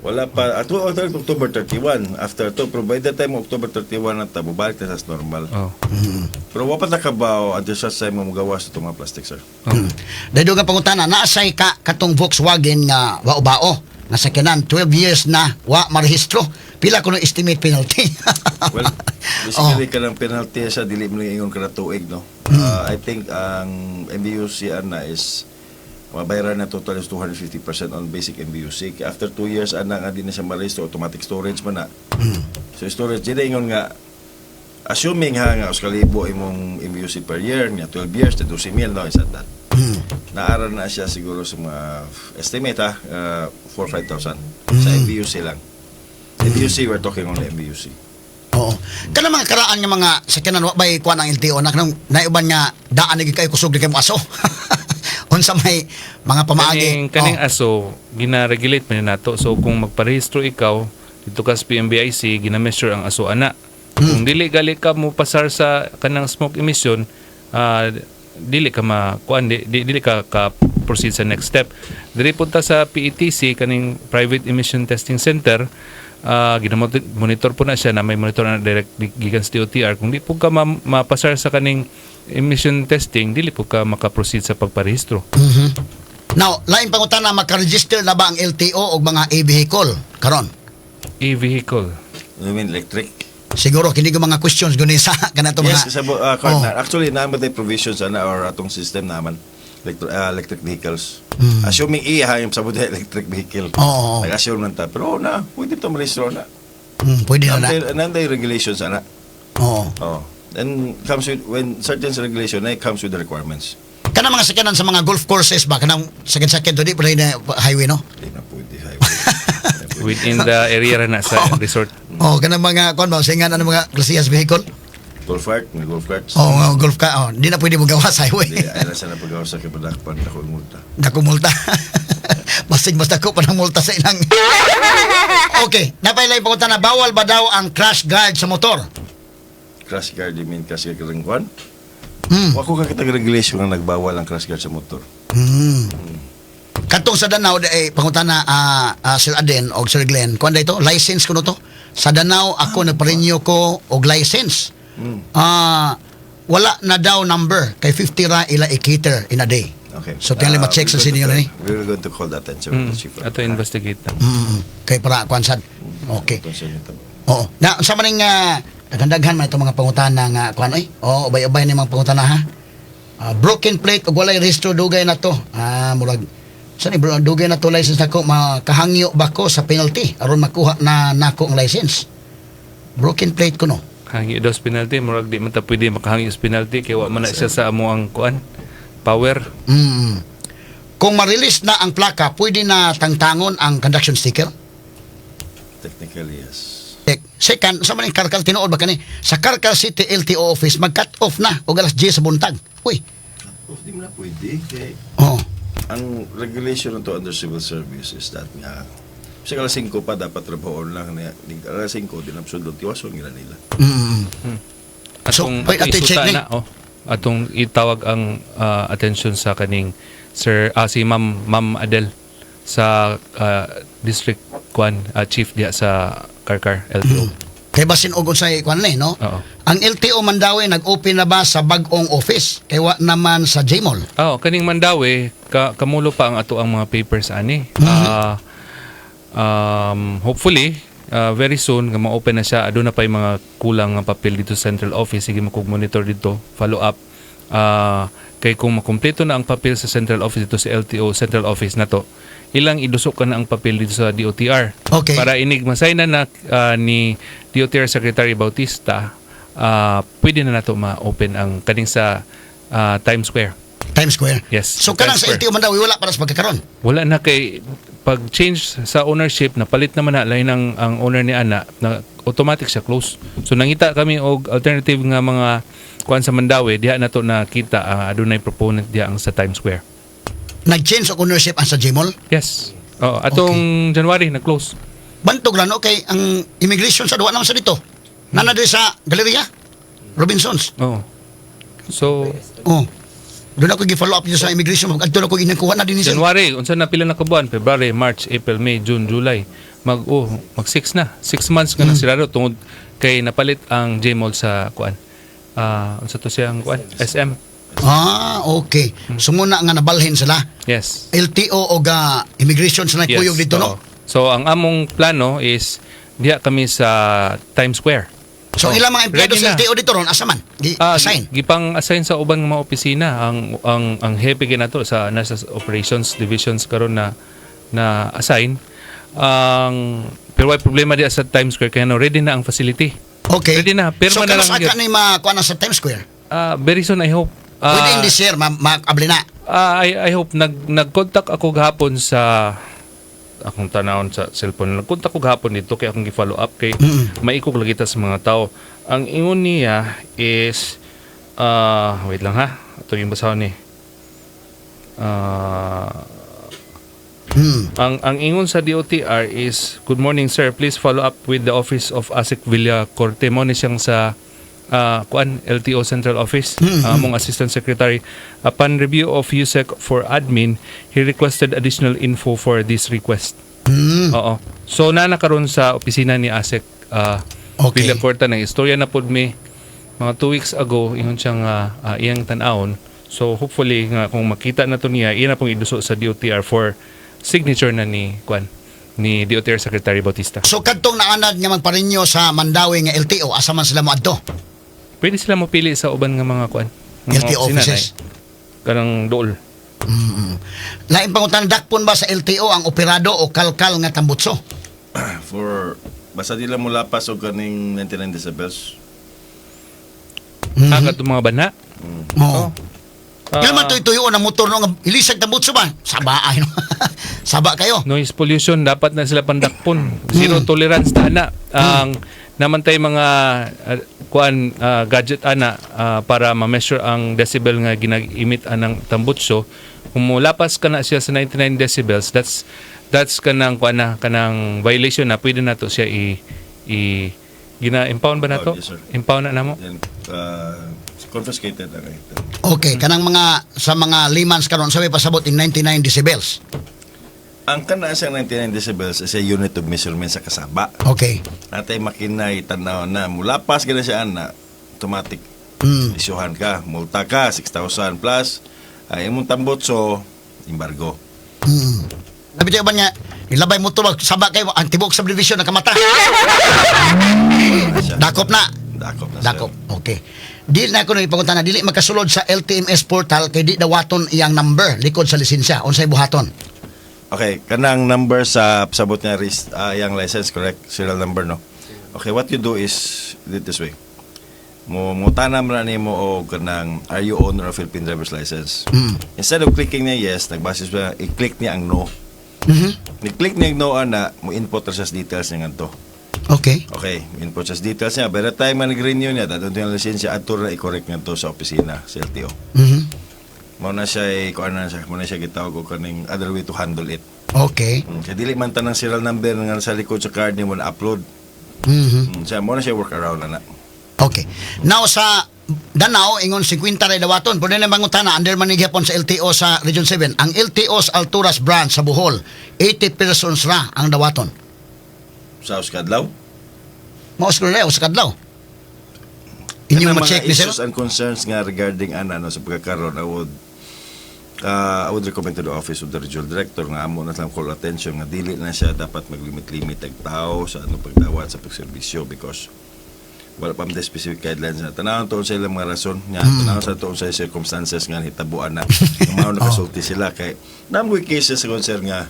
Wala pa. At October 31. After to, provide the time October 31 na tabo, balik na sa normal. Oh. Pero wapat na kabaw at sa time mo magawas itong mga plastic, sir. Dahil doon ang pangutana, naasay ka katong Volkswagen nga wao-bao. Nasakyanan, 12 years na, wa marehistro. Pila ko ng estimate penalty. Well, basically ka ng penalty sa dili mo ingon ka na tuig, no? I think ang MBUC ana is mabayaran na total is 250% on basic MBUC. After 2 years ana nga di na siya ma-restore, automatic storage man na. So storage di na ingon nga assuming nga uskalibo imong MBUC per year nga 12 years to 12,000 no is at that. Naara na siya siguro sa mga estimate 4,000-5,000 sa MBUC lang. MBUC, we're talking on the MBUC. Oo. Kana mga karaan nga mga sakyanan wa bay kuan ang LTO na kanang naiuban nga daan ni kay kusog di kay aso. Unsa may mga pamaagi. Kaning aso gina-regulate man nato. So kung magparehistro ikaw dito ka sa PMBIC, gina-measure ang aso ana. Kung dili gali ka mo pasar sa kanang smoke emission, dili ka dili ka proceed sa next step. Diri punta sa PETC kaning Private Emission Testing Center. Gina-monitor po na siya na may monitor na direct gikan sa DOTR. Kung di po ka mapasar sa kaning emission testing, dili po ka makaproceed sa pagparehistro. Now, lain pangutana maka-register na ba ang LTO og mga e-vehicle karon? e-vehicle. You mean electric? Siguro kini ko mga questions guni sa kanato Yes, mga kasi actually naman tayo provisions na or atong system naman electric vehicles. Assuming yung sabot electric vehicle. Oo. Nag-assume lang ta. Pero na, pwede ito marehistro na. Pwede na. Nanday regulations na. Oo. Oh. And comes with when certain regulation it comes with the requirements. Kana mga sakyanan sa mga golf courses ba kanang sakit-sakit di pa rin na highway no? Hindi na pwede highway. Within the area ra na sa resort. Oh, kanang mga kon ba singan ano mga klasiyas vehicle? Golf cart, may golf carts. Oh, golf ka. Oh, di na pwede mo gawa sa highway. Hindi, ay nasa na pag-awas sa kibadakpan ako multa. Dako multa. Basig mas dako pa ng multa sa ilang. Okay, napailay pa na bawal ba daw ang crash guard sa motor? Crash guard, you mean crash guard karang kwan? Hmm. Wako ka kitang regulation na nagbawal ang crash guard sa motor. Katong sa Danau pangutana Sir Aden o Sir Glenn, kuan ito license kuno to. Sa Danau ako nagpa-renew ko og license. Wala na daw number kay 50 ra ila i-cater in a day. Okay. So tingnan ma-check sa senior ni. We're going to call that attention to the chief. Ato investigate na. Kay para kuan sad. Okay. Attention nito. Oo. Na sa maning daghan man itong mga pangutana nga kuan oy. Oo, ubay-ubay ni mga pangutana ha. Broken plate ug walay rehistro dugay na to. Murag sani bro dugay na to license nako makahangyo ba ko sa penalty aron makuha na nako ang license. Broken plate ko no. Hangi dos penalty, murag di man ta pwede makahangi sa penalty kay wa man na siya sa amo ang kuan power. Kung ma-release na ang plaka, pwede na tangtangon ang conduction sticker? Technically, yes. Second, sa maning Karkal tinuod ba kani? Sa Karkal City LTO office mag-cut off na og alas 10 sa buntag. Uy. Di mo na pwede. Kay Oh. ang regulation nito under civil service is that nga sa alas 5 pa dapat trabahoon lang na alas 5 din absolute tiwason nila nila. So, Atong wait, ato i-check ni. atong itawag ang attention sa kaning si Ma'am Adel sa district chief diya sa Karkar LTO. Kay basin og unsay kuan ni no? Oo. Ang LTO Mandawi nag-open na ba sa bag-ong office? Kay wa naman sa Jmall. Kaning Mandawi kamulo pa ang ato ang mga papers ani. Hopefully very soon nga ma-open na siya. Aduna pa yung mga kulang nga papel dito sa central office. Sige makog-monitor dito, follow up. Kay kung makumpleto na ang papel sa central office dito sa LTO central office na to, ilang idusok ka na ang papel dito sa DOTR. Okay. Para inig masay na ni DOTR Secretary Bautista, pwede na nato ma-open ang kaning sa Times Square. Times Square. Yes, So Times kanang sa Square. LTO Mandawi wala para sa pagkakaroon. Wala na kay pag-change sa ownership na palit naman na lain ang owner ni ana na automatic siya close. So nangita kami og alternative nga mga kuan sa Mandawi diha nato nakita adunay proponent diha ang sa Times Square. Nag-change og ownership ang sa Jmall. Yes. Atong January na close. Bantog lang no kay ang immigration sa duwa naman sa dito. Nana diri sa Galleria Robinsons. Oh. So Oh. Doon ako gi-follow up dito sa immigration. Adto ako ginakuha na din ni January unsa na pila na kabuan? February, March, April, May, June, July. Mag 6 na. 6 months ka na sirado tungod kay napalit ang J-Mall sa kuan. Unsa to siyang kuan? SM. Okay. So muna nga nabalhin sila. Yes. LTO o immigration sa nakuyog dito no. oo. So ang among plano is diha kami sa Times Square. So ilang mga empleyado Ready sa na. LTO dito ron asa man? Assign. Gipang assign sa ubang mga opisina ang hepe ginato sa nasa operations divisions karon na assign pero may problema diya sa Times Square kaya ready na ang facility. Okay. Ready na, pero so man na kanos lang aka ni makuha na sa Times Square? Very soon I hope. Within this year makabli na. I hope nag-contact ako gahapon sa akong tanawon sa cellphone. Nagkontak ko gahapon dito kay akong gi-follow up kay maikog lagi ta sa mga tao. Ang ingon niya is wait lang ha. Ato yung basahon ni. Ang ingon sa DOTR is, good morning sir, please follow up with the office of ASEC Villacorte. Mo ni siyang sa LTO Central Office, among Assistant Secretary. Upon review of USEC for admin, he requested additional info for this request. Oo. So nakaroon sa opisina ni ASEC Okay. Villacorte ng istorya na pod mi mga 2 weeks ago ingon siyang iyang tan-awon. So hopefully nga kung makita na to niya, iyan na pong iduso sa DOTR for signature na ni Kwan ni DOTR Secretary Bautista. So kadtong naanad nga magparinyo sa Mandawi nga LTO, asa man sila moadto? Pwede sila mopili sa uban nga mga kuan. LTO offices. Kanang dool. Lain pangutan, dakpon ba sa LTO ang operado o kalkal nga tambutso? For basta di lang mo lapas og kaning 99 decibels. Agad mga bana. Oo. Kaya man tuyo ang motor no nga ilisag tambutso ba? Saba ay no. Saba kayo. Noise pollution dapat na sila pandakpon. Zero tolerance na ana. Ang namantay mga gadget ana para ma-measure ang decibel nga ginag-emit anang tambutso. Kung mulapas ka na siya sa 99 decibels, that's kanang kanang violation na pwede na to siya gina-impound ba na to? Yes, sir. Impound na namo? Then confiscated na kayo. Okay, kanang mga sa mga limans karon sabi pasabot in 99 decibels. Ang kana sa 99 decibels is a unit of measurement sa kasaba. Okay. Natay makinay tanaw na mulapas gina siya na automatic. Isyuhan ka, multa ka 6,000 plus. Ay imong tambutso embargo. Sabi tayo ba niya, ilabay mo ito, saba kayo, Antibok subdivision na kamata. Dakop na. Dakop na. Dakop, okay. Di na ako nang ipagunta na, dili makasulod sa LTMS portal, kay di dawaton iyang number, likod sa lisensya, unsay buhaton. Okay, kanang number sa sabot niya yung license, correct? Serial number, no? Okay, what you do is this way. Tanam na nimo o kanang are you owner of Philippine driver's license? Instead of clicking niya yes, nagbasis ba i-click niya ang no. Ni-click niya ang no ana, mo input sa details niya ngadto. Okay. Okay, input sa details niya. By the time nag-renew niya, dadon yung lisensya adto na i-correct niya to sa opisina, sa LTO. Mo na siya mo na siya gitawag og kaning other way to handle it. Okay. Kaya dili man tanang serial number nga sa likod sa card niya mo na upload. Siya mo na siya work around na. Okay. Now sa Danao, ingon 50 ray dawaton. Pwede na mangutana, under manigapon sa LTO sa Region 7. Ang LTO sa Alturas branch sa Bohol, 80 persons ra ang dawaton. Sa Uskadlaw? Maos ko na sa kadlaw. Inyong Kanang ma-check mga ni sir? issues and concerns nga regarding sa pagkakaroon, I would recommend to the office of the regional director nga amo na lang call attention nga dili na siya dapat maglimit-limit ang tao sa pagdawat sa pagserbisyo because wala pa mga specific guidelines na tanawon to sa ilang mga rason nga tanawon sa to sa circumstances nga hitabuan na mao nakasulti sila kay namoy cases sa concern nga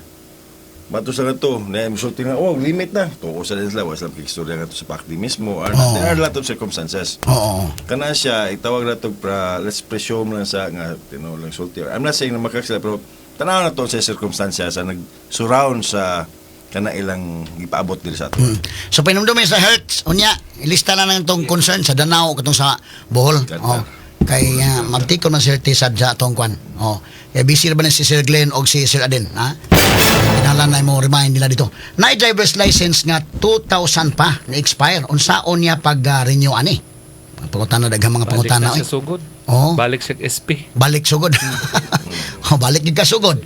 bato sa to na sulti nga limit na to sa sila wala lang istorya nga to sa pakdi mismo there are a lot of circumstances kana siya itawag na to let's presume lang sa nga lang sulti. I'm not saying na makakasila pero tanawon na to sa circumstances sa nag-surround sa kana ilang ipaabot diri sa ato. So pinumdumin sa Hertz, unya ilista na lang itong concern sa Danao katong sa Bohol. Kay magtiko na Sir T sa atong kwan. Kaya busy na ba na si Sir Glenn o si Sir Aden, ha? Inalan na mo remind nila dito. Na driver's license nga 2,000 pa na expire. Unsaon niya pag-renew ani? Pangutana daghang mga pangutana Balik na sa sugod. Balik sa SP. Balik sugod. Balik gid ka sugod.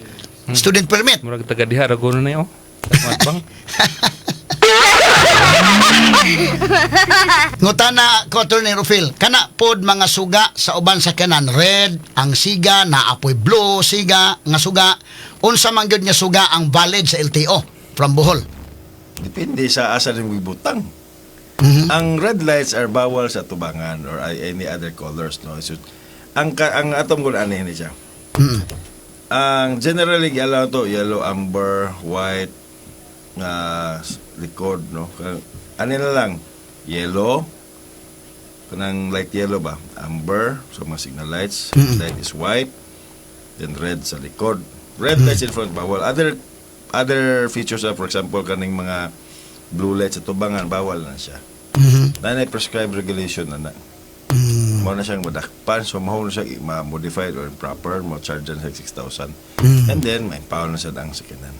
Student permit. Murag taga diha ra gono na yo. Matbang. Ngutana ko Attorney Rufil, kana pod mga suga sa uban sa kanan red, ang siga na apoy blue, siga nga suga, unsa man gyud nga suga ang valid sa LTO from Bohol? Depende sa asa rin butang. Ang red lights are bawal sa tubangan or any other colors, no. So, ang atom ko ani siya. Ang generally yellow to, yellow, amber, white, likod, no? Ano na lang, yellow, kanang light yellow ba? Amber, so mga signal lights, light is white, then red sa likod. Red lights in front, bawal. Other features for example, kaning mga blue lights sa tubangan, bawal na siya. Na prescribed regulation na. Mo na siyang madakpan, so mahal na siya ma-modified or improper, ma-charge na siya 6,000. And then, may power na siya ang sakinan.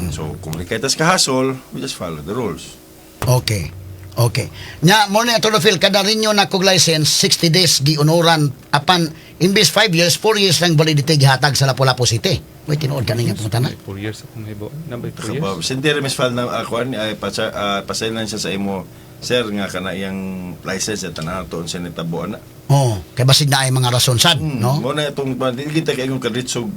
So, kung likaitas ka hassle, we just follow the rules. Okay. Nya mo ni Attorney Phil, kada renew na kog license 60 days giunoran apan imbes 5 years, 4 years lang validity gihatag sa Lapu-Lapu City. Wait, tinuod ka nga pungutana. 4 years ako mahibo. Number 4 years. So, sindiri mis file na ako ay pasailan siya sa imo sir nga kana iyang license at tanaw to sa nitabuan na. Kay basig na ay mga rason sad, no? Mo na itong dili kita kay imong kaditsog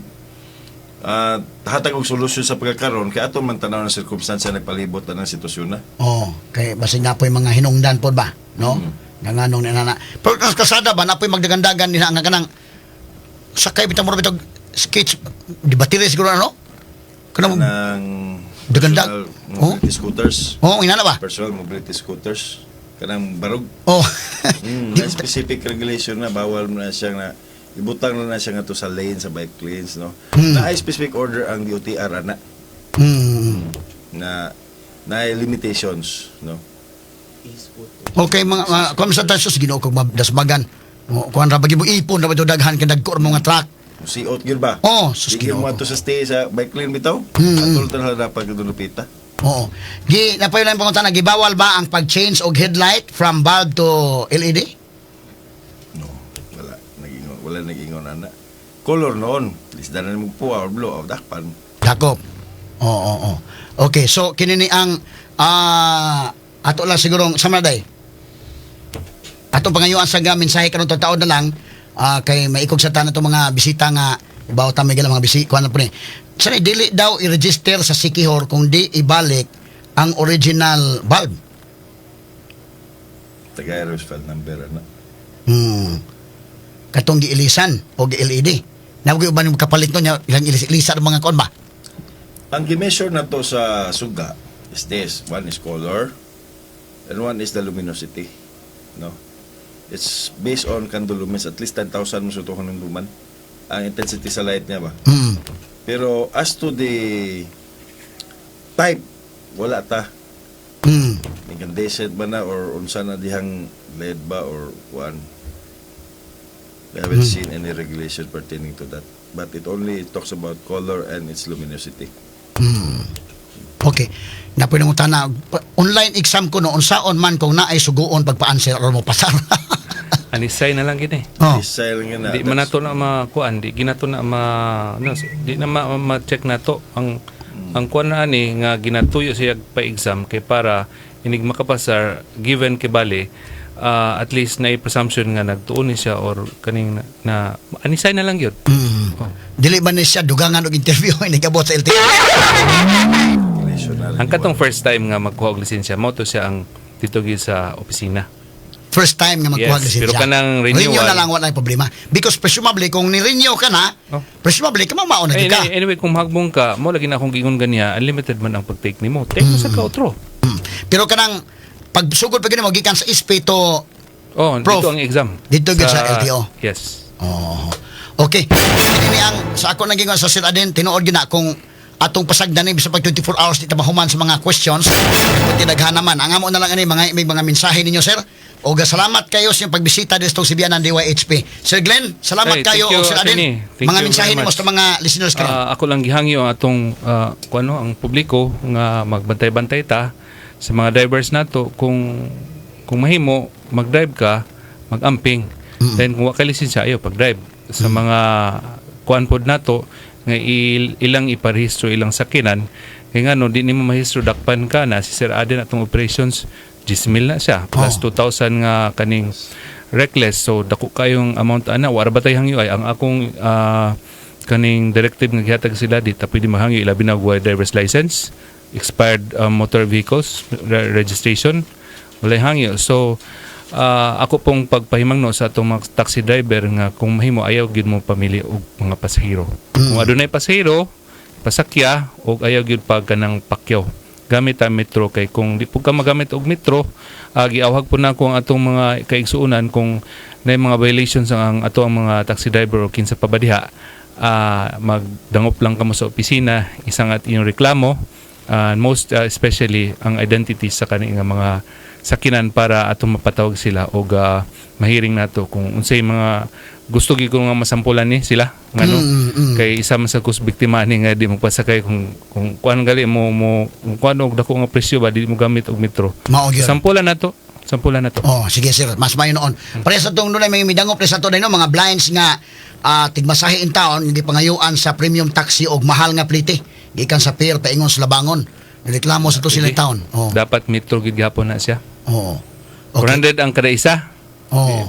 hatag og solusyon sa pagkakaroon kay aton man tanaw ng sirkumstansya nagpalibot na ng sitwasyon na. Oh, kay basin nga po yung mga hinungdan po ba, no? Nanganong ni nana. Pero kas kasada ba na po yung magdagandagan nila nga kanang sakay bitang mo bitog sketch di battery siguro ano? Kanang Ng Dagandag. personal mobility scooters. oh, inana ba? Personal mobility scooters. Kanang barog. Oh. May specific regulation na bawal mo na siya na ibutang na siya nga to sa lane sa bike lanes, no. Na ay specific order ang DOTR ana na limitations, no. Okay, mga komisatasyon Ginoo kog dasmagan. Kuan ra bagi mo ipon ra ba to daghan kay dagko mga truck. Si out gyud ba? Oh, sus Sige Ginoo. mo ato sa stay sa bike lane bitaw. Atol ta dapat gudulupita. Oo. Gi napayo lang pangutana gibawal ba ang pag-change og headlight from bulb to LED? No, wala nag-ingon ana. Color noon, lisda na mo po or blue of dakpan. Dakop. Oo. Okay, so kini ni ang ato lang siguro sa Maraday. Atong pangayuan sa mensahe karon taon na lang kay maikog sa tanan itong mga bisita nga ibaw ta may mga bisita kuan na po ni. Sana dili daw i-register sa Sikihor kung di ibalik ang original bulb. Tagay file number ana. Katong giilisan o gi-LED. Nawag ba nimo kapalit no nya ilang ilisa mga kon ba? Ang gi-measure na to sa suga is this. One is color and one is the luminosity. No? It's based on candle lumens. At least 10,000 mo sutuhan ng luman. Ang intensity sa light niya ba? Pero as to the type, wala ta. Incandescent ba na or unsa na dihang LED ba or one. We haven't seen any regulation pertaining to that. But it only talks about color and its luminosity. Okay. Na pwede mo tana online exam ko no unsaon man kung naay suguon pagpa-answer or mo pasar. Anisay na lang gini. Oh. Israel nga na. Di man nato na makuan, di ginato na di na ma-check nato ang kuan na ani nga ginatuyo siya pa exam kay para inig makapasar given kay bali at least na presumption nga nagtuon ni siya or kaning na anisay na lang gyud. Dili ba ni siya dugangan og interview nagabot sa LTO? Ang katong first time nga magkuha og lisensya mo to siya ang dito gyud sa opisina. First time nga magkuha Yes, lisensya. pero kanang renewal na lang wala problema. Because presumably kung ni-renew ka na, presumably ka mao na ka. Anyway, kung mahagbong ka, mo lagi na akong gingon ganiya, unlimited man ang pag-take nimo. Take mo sa ka-outro. Pero kanang pagsugod pa gani mo gikan sa ISP to Dito ang exam. Dito gyud sa LTO. Yes. Oh. Okay. Ini ang sa ako naging sa Sir Aden tinuod gyud na kung atong pasagdan ni bisa pag 24 hours di ta mahuman sa mga questions. Kundi daghan naman. Ang amo na lang ani may mga mensahe ninyo sir. O salamat kayo sa pagbisita dito sa Sibianan DYHP. Sir Glenn, salamat kayo o Sir Aden. Mga mensahe nimo sa mga listeners karon. Ako lang gihangyo atong ang publiko nga magbantay-bantay ta sa mga drivers nato kung mahimo mag-drive ka, mag-amping. Then kung wa ka lisensya ayo pag-drive sa mga kuan pod nato nga ilang iparehistro ilang sakinan kay ngano di nimo mahistro dakpan ka na si Sir Aden atong operations 10,000 na siya plus 2,000 nga kaning reckless so dako kayong amount ana wala ba tay hangyo ay ang akong kaning directive nga gihatag sila di ta pwede mahangyo ilabi na driver's license expired motor vehicles registration wala hangyo so ako pong pagpahimangno sa atong mga taxi driver nga kung mahimo ayaw gyud mo pamili og mga pasahero kung adunay pasahero pasakya og ayaw gyud pag kanang pakyaw gamit ang metro kay kung di po ka magamit og metro giawhag po na ko ang atong mga kaigsuonan kung na mga violations ang ato ang mga taxi driver o kinsa pa ba diha magdangop lang kamo sa opisina isang at inyong reklamo most especially ang identity sa kaning mga sakinan para atong mapatawag sila og mahiring nato kung unsay mga gusto gyud ko nga masampulan ni sila ngano kay isa man sa kus biktima ni nga di magpasakay kung kuan gali mo kuan og dako nga presyo ba di mo gamit og metro sampulan nato Oh sige sir mas mayo noon pare sa tong dunay may midangop sa to no mga blinds nga tigmasahe in town hindi pangayuan sa premium taxi og mahal nga plite gikan sa pier paingon sa Labangon reklamo sa to sila town dapat metro gid gihapon na siya okay. 400 ang kada isa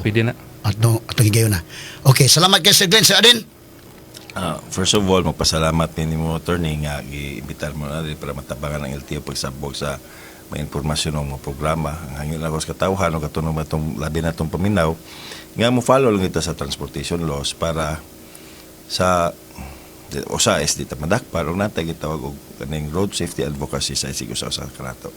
pwede na Ato gigayon na. Okay, salamat kay Sir Glenn. Sir Aden. First of all, magpasalamat ni mo, attorney, nga i-imbitar mo na rin para matabangan ng LTO pagsabog sa may informasyon ng mga programa. Ang hangin lang ako sa katawhan o katunog na itong labi na itong paminaw, nga mo follow lang ito sa transportation laws para sa SD tamadak para natay gitawag og kaning road safety advocacy sa isig sa kanato.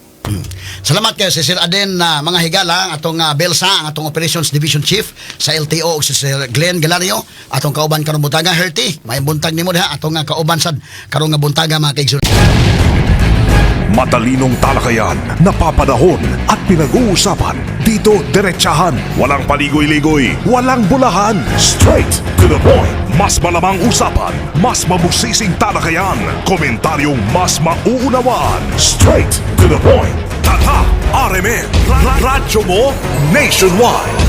Salamat kayo si Sir Aden na mga higala atong Belsa ang atong Operations Division Chief sa LTO ug si Sir Glenn Galario atong kauban karong buntaga Herty may buntag nimo diha atong kauban sad karong nga buntaga mga kaigsunan. Matalinong talakayan, napapanahon at pinag-uusapan. Dito, diretsahan. Walang paligoy-ligoy, walang bulahan. Straight to the point. Mas malamang usapan, mas mabusising talakayan. Komentaryong mas mauunawaan. Straight to the point. Tata, RMN, radyo mo nationwide.